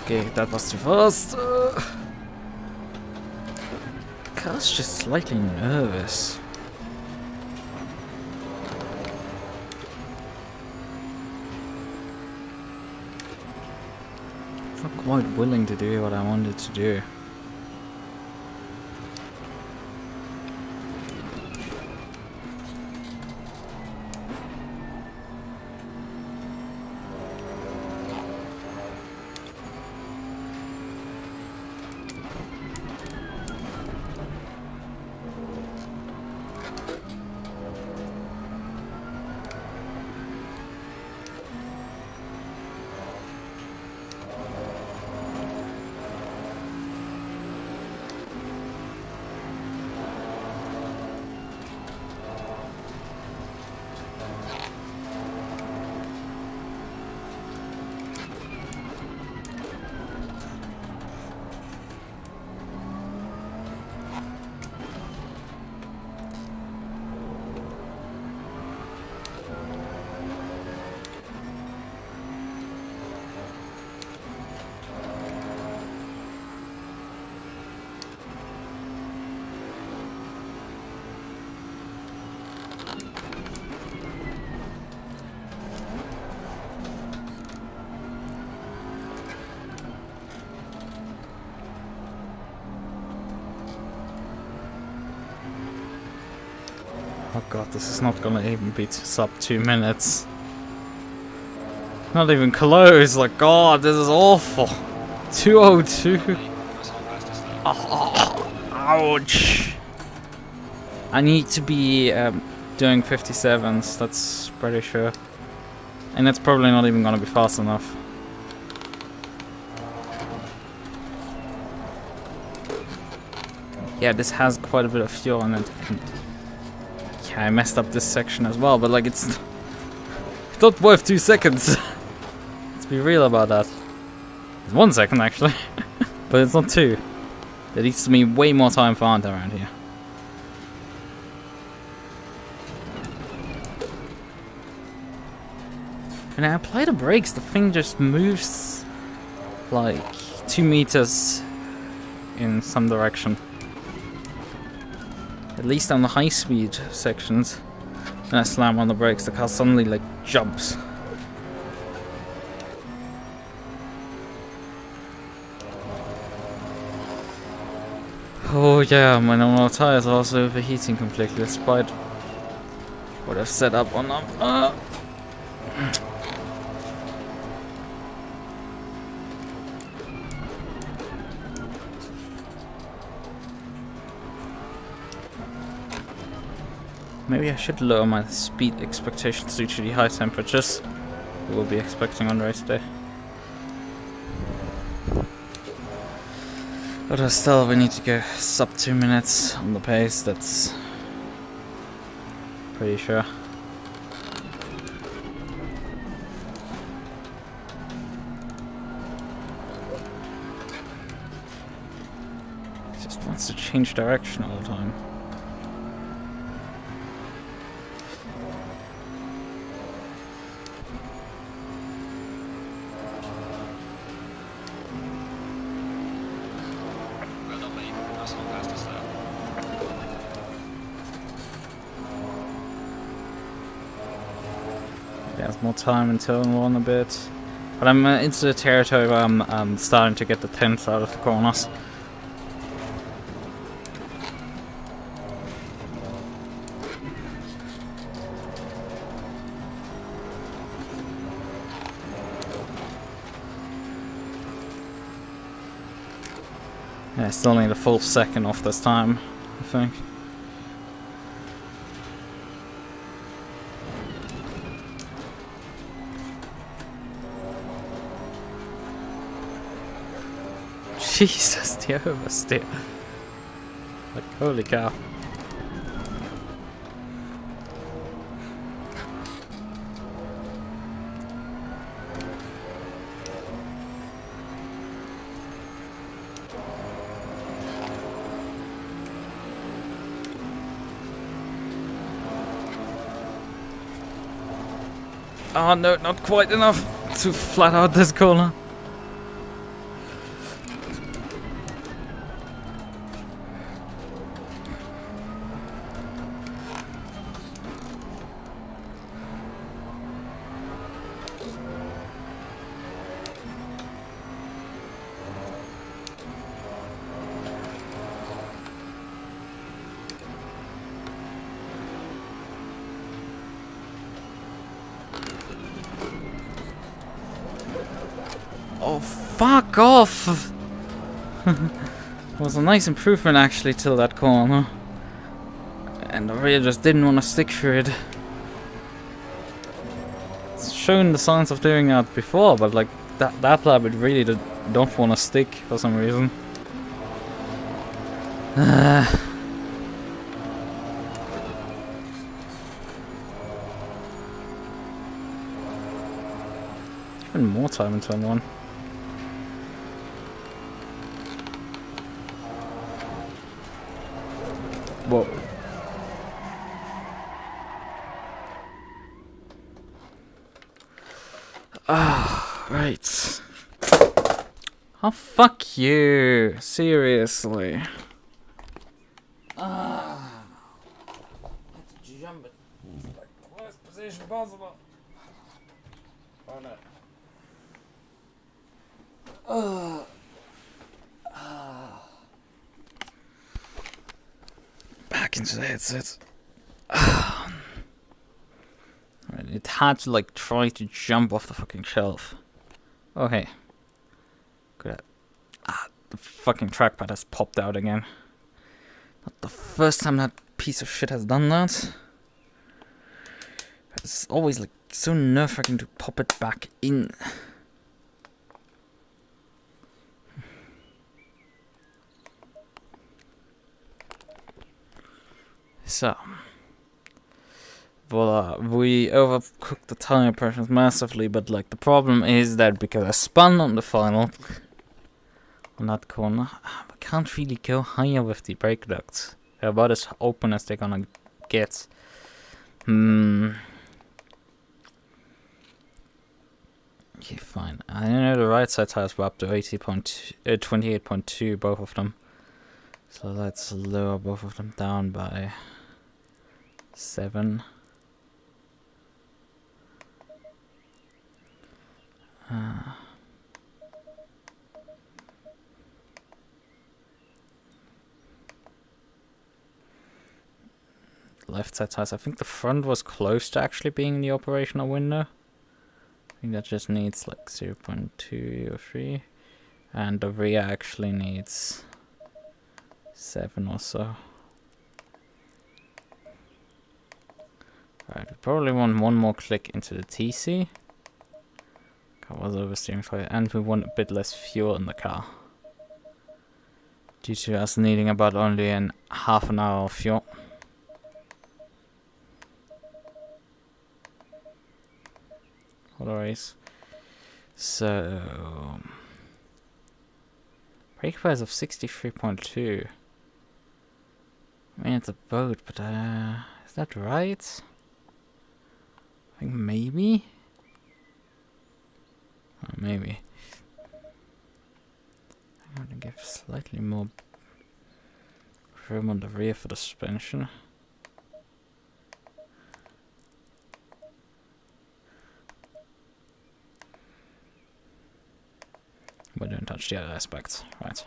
Okay, that was too fast. Car's just slightly nervous. Not quite willing to do what I wanted to do. Oh god, this is not gonna even be sub 2 minutes. Not even close, like god, this is awful. 202. Oh, ouch. I need to be doing 57s, that's pretty sure. And it's probably not even gonna be fast enough. Yeah, this has quite a bit of fuel in it. Yeah, I messed up this section as well, but like it's not worth 2 seconds. Let's be real about that. It's 1 second actually, but it's not 2. There needs to be way more time found around here. When I apply the brakes, the thing just moves like 2 meters in some direction. At least on the high speed sections. When I slam on the brakes, the car suddenly like jumps. Oh yeah, my normal tires are also overheating completely despite what I've set up on them. Maybe I should lower my speed expectations due to the high temperatures we'll be expecting on race day. But still, we need to go sub 2 minutes on the pace, that's pretty sure. It just wants to change direction all the time. There's more time in turn 1 a bit. But I'm into the territory where I'm starting to get the 10th out of the corners. Yeah, I still need a full second off this time, I think. Jesus, the oversteer. Like, holy cow. Oh no, not quite enough to flat out this corner. Oh, fuck off! It was a nice improvement actually till that corner. And the rear just didn't want to stick through it. It's shown the signs of doing that before, but like that lap it really don't want to stick for some reason. Even more time in turn 1. Whoa. Ah, right. Oh, fuck you. Seriously. Ah. Have to jump it. Like the worst position possible. Oh no. Back into the headset. it had to like try to jump off the fucking shelf. Okay. Good. The fucking trackpad has popped out again. Not the first time that piece of shit has done that. It's always like so nerve-wracking to pop it back in. So, voila, we overcooked the tire pressures massively, but like the problem is that because I spun on the final, on that corner, I can't really go higher with the brake ducts. They're about as open as they're gonna get. Okay, fine. I know the right side tires were up to 28.2, both of them. So let's lower both of them down by 7. Left side tires. I think the front was close to actually being in the operational window. I think that just needs like 0.2 or 3. And the rear actually needs 7 or so. Right, we probably want one more click into the TC. Car was oversteering for it, and we want a bit less fuel in the car. Due to us needing about only half an hour of fuel. Otherwise, so brake price of 63.2. I mean, it's a boat, but is that right? I think maybe. Oh, maybe. I'm gonna give slightly more room on the rear for the suspension. We don't touch the other aspects, right?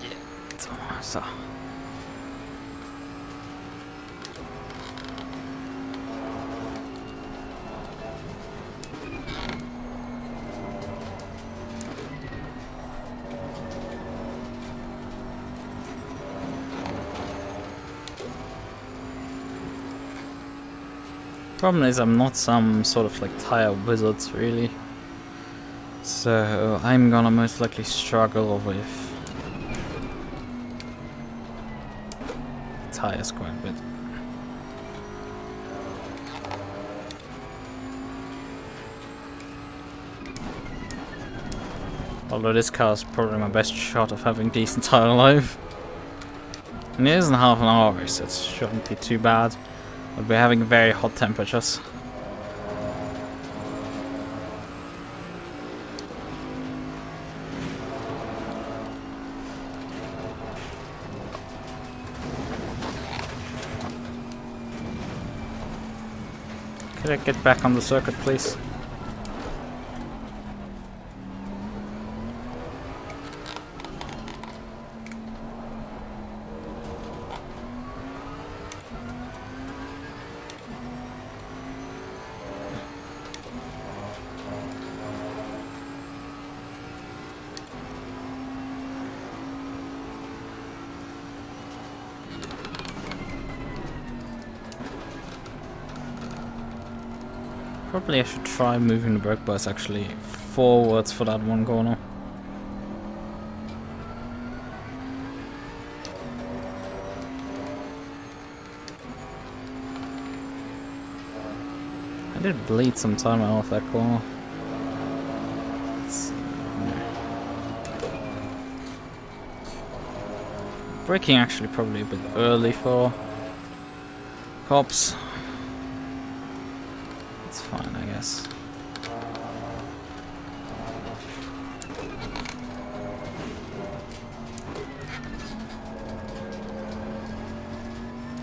Yeah, so. Problem is I'm not some sort of like tire wizard really, so I'm gonna most likely struggle with tires quite a bit. Although this car is probably my best shot of having decent tire life. And it isn't half an hour, so it shouldn't be too bad. But we're having very hot temperatures. Could I get back on the circuit, please? Probably I should try moving the brake bus actually forwards for that one corner. I did bleed some time off that corner. Braking actually probably a bit early for cops. It's fine, I guess.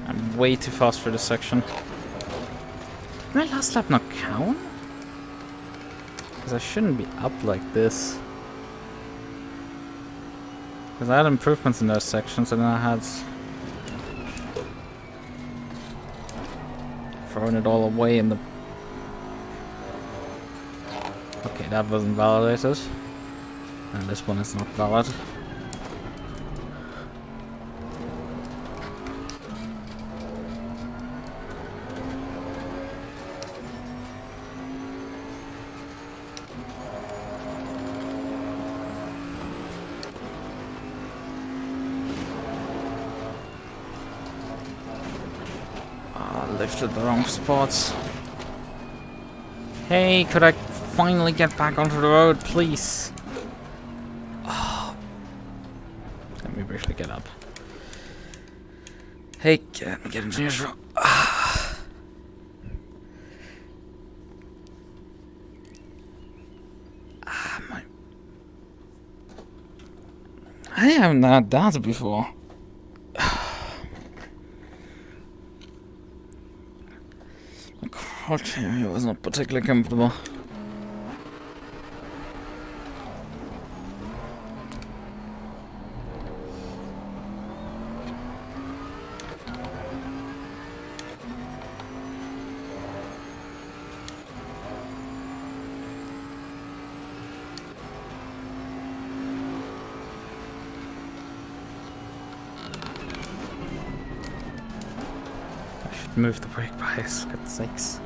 I'm way too fast for this section. my last lap not count? Because I shouldn't be up like this. Because I had improvements in those sections and then I had thrown it all away in the... Okay, that wasn't validated. And this one is not valid. Lifted the wrong spots. Hey, could I finally get back onto the road, please? Oh. Let me briefly get up. Hey, get into neutral. My... I haven't had that before. Okay, it was not particularly comfortable. I should move the brake bias, for God's sakes.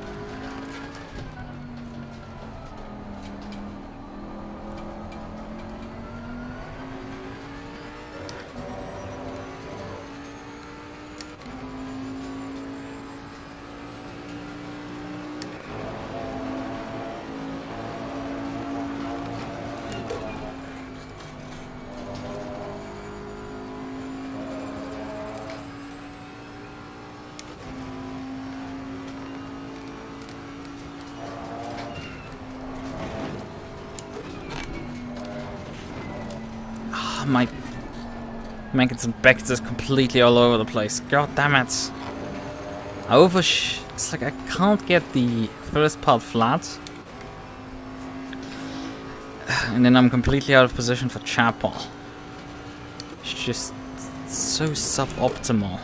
My Megan's and Beck's is completely all over the place. God damn it. It's like I can't get the first part flat. And then I'm completely out of position for chapel. It's just so suboptimal.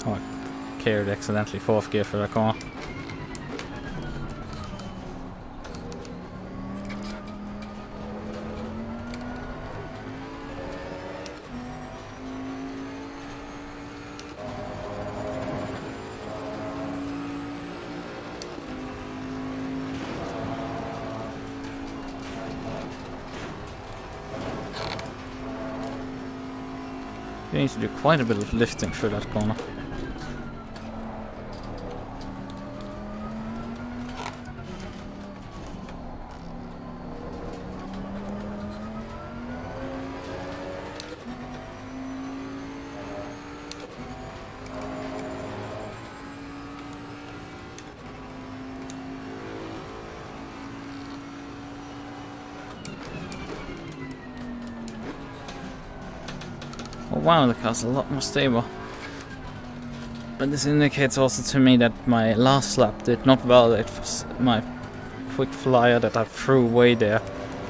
Oh, I carried accidentally 4th gear for that car. You need to do quite a bit of lifting through that corner. Oh wow, the car's a lot more stable. But this indicates also to me that my last lap did not validate for my quick flyer that I threw away there.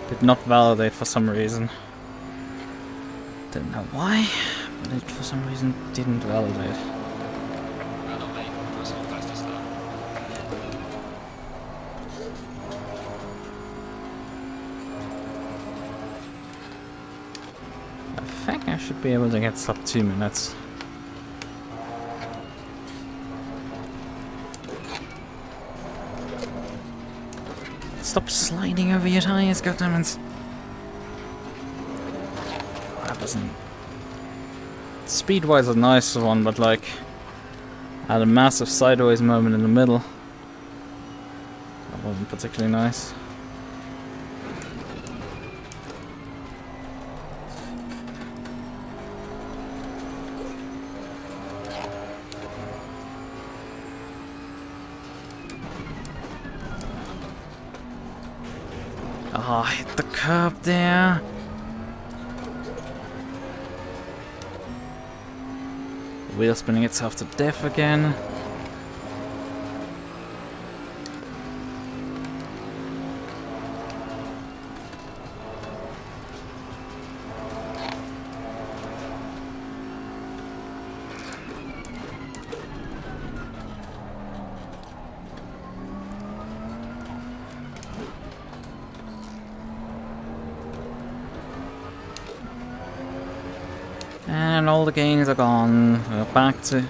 Did not validate for some reason. Don't know why, but it for some reason didn't validate. I think I should be able to get sub 2 minutes. Stop sliding over your tires, goddammit. That wasn't... Speed-wise a nice one, but like... I had a massive sideways moment in the middle. That wasn't particularly nice. Oh, hit the curb there. Wheel spinning itself to death again. And all the gains are gone. We're back to...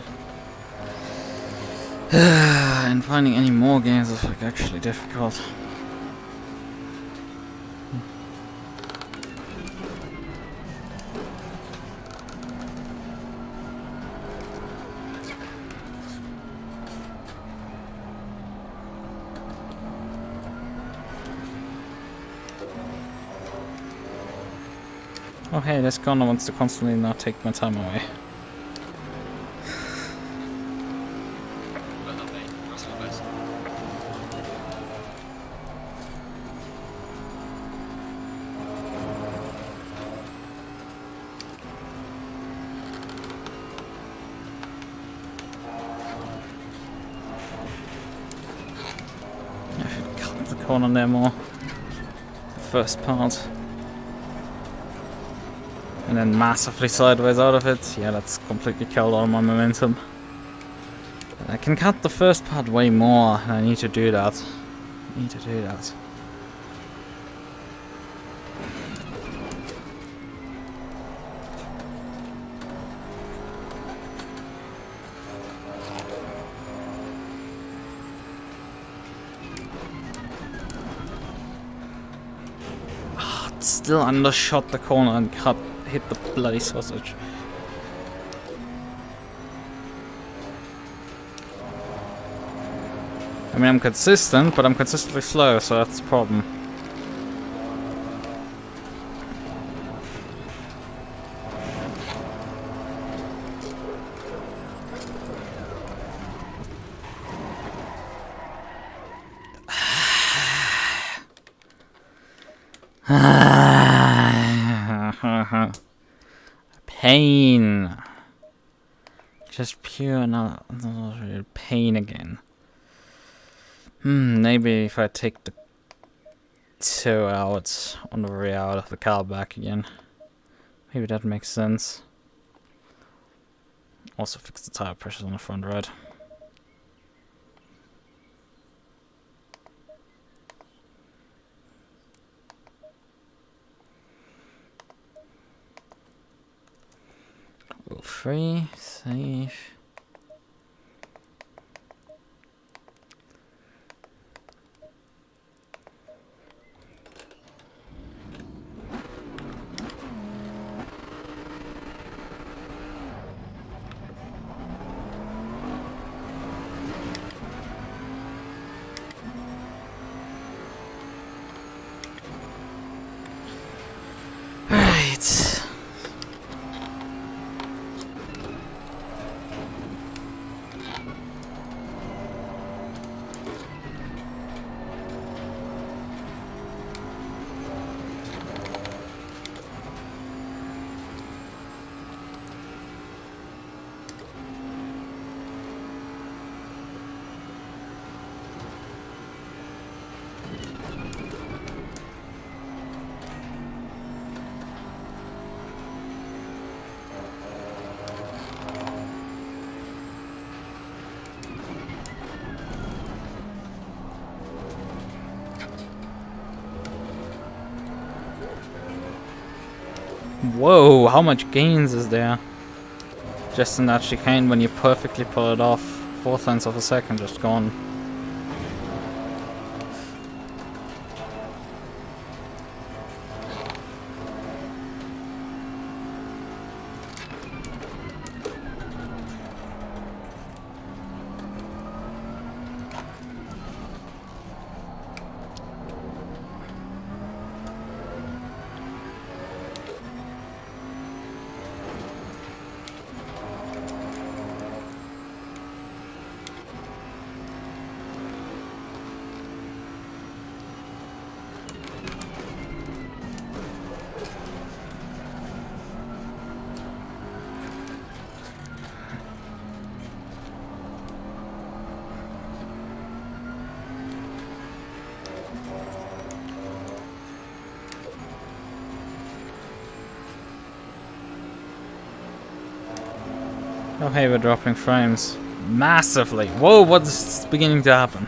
and finding any more gains is like actually difficult. Oh hey, this corner wants to constantly not take my time away. I should cut the corner there more. The first part. And then massively sideways out of it. Yeah, that's completely killed all my momentum. I can cut the first part way more, and I need to do that. Still undershot the corner and hit the bloody sausage. I mean, I'm consistent, but I'm consistently slow, so that's the problem. Pain. Just pure not pain again. Maybe if I take the 2 out on the way out of the car back again. Maybe that makes sense. Also fix the tire pressures on the front right. Wheel free, safe. Right. Whoa, how much gains is there? Just in that chicane when you perfectly pull it off. 4/10 of a second just gone. Oh hey, we're dropping frames. Massively. Whoa, what's beginning to happen?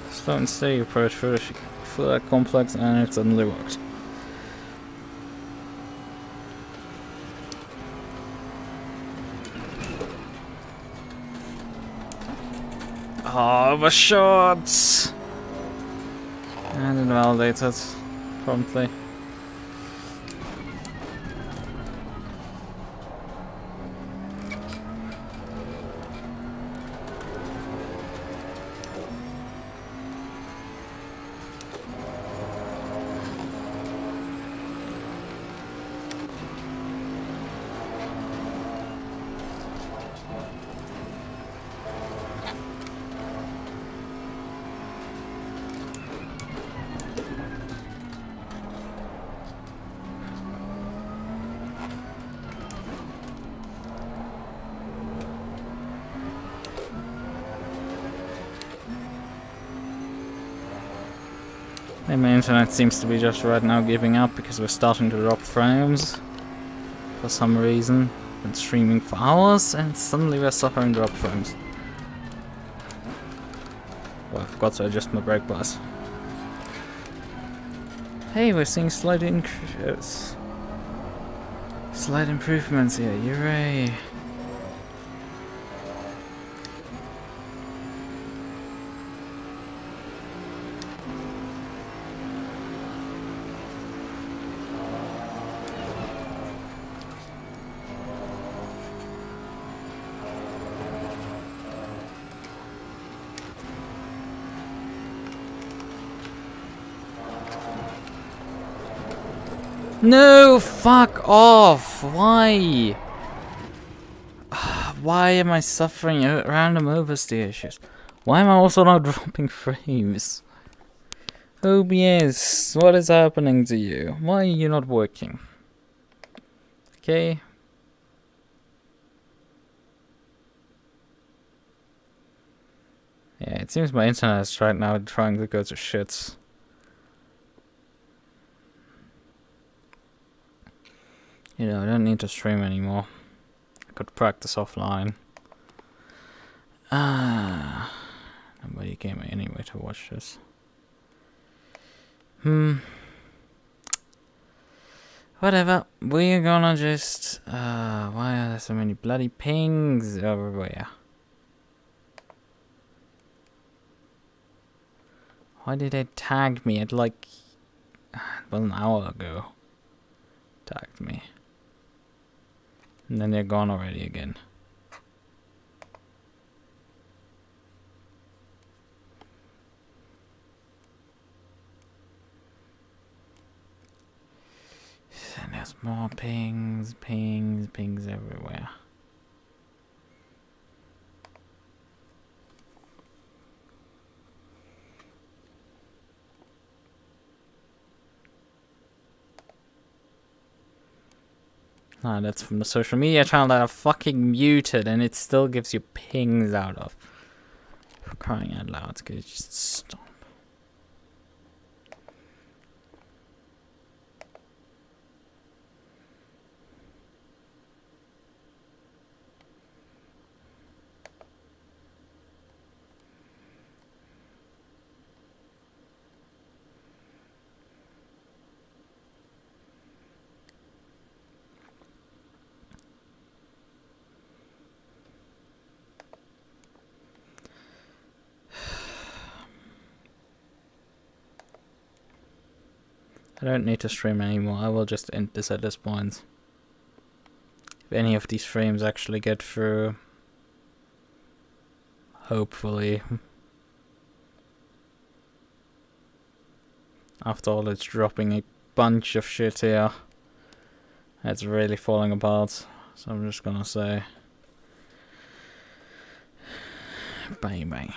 Slow and steady approach for that complex, and it suddenly worked. Overshot! And invalidated promptly. And my internet seems to be just right now giving up because we're starting to drop frames for some reason. Been streaming for hours and suddenly we're suffering drop frames. Well, I forgot to adjust my brake bars. Hey, we're seeing slight improvements here, hooray! No, fuck off! Why? Why am I suffering random oversteer issues? Why am I also not dropping frames? OBS, what is happening to you? Why are you not working? Okay. Yeah, it seems my internet is right now trying to go to shit. You know, I don't need to stream anymore. I could practice offline. Nobody came anyway to watch this. Whatever. We're gonna just... why are there so many bloody pings everywhere? Why did they tag me at like... well, an hour ago. Tagged me. And then they're gone already again. And there's more pings everywhere. Ah, that's from the social media channel that I fucking muted, and it still gives you pings out of. For crying out loud, could you just stop? I don't need to stream anymore, I will just end this at this point. If any of these frames actually get through, hopefully. After all, it's dropping a bunch of shit here. It's really falling apart, so I'm just gonna say bye bye.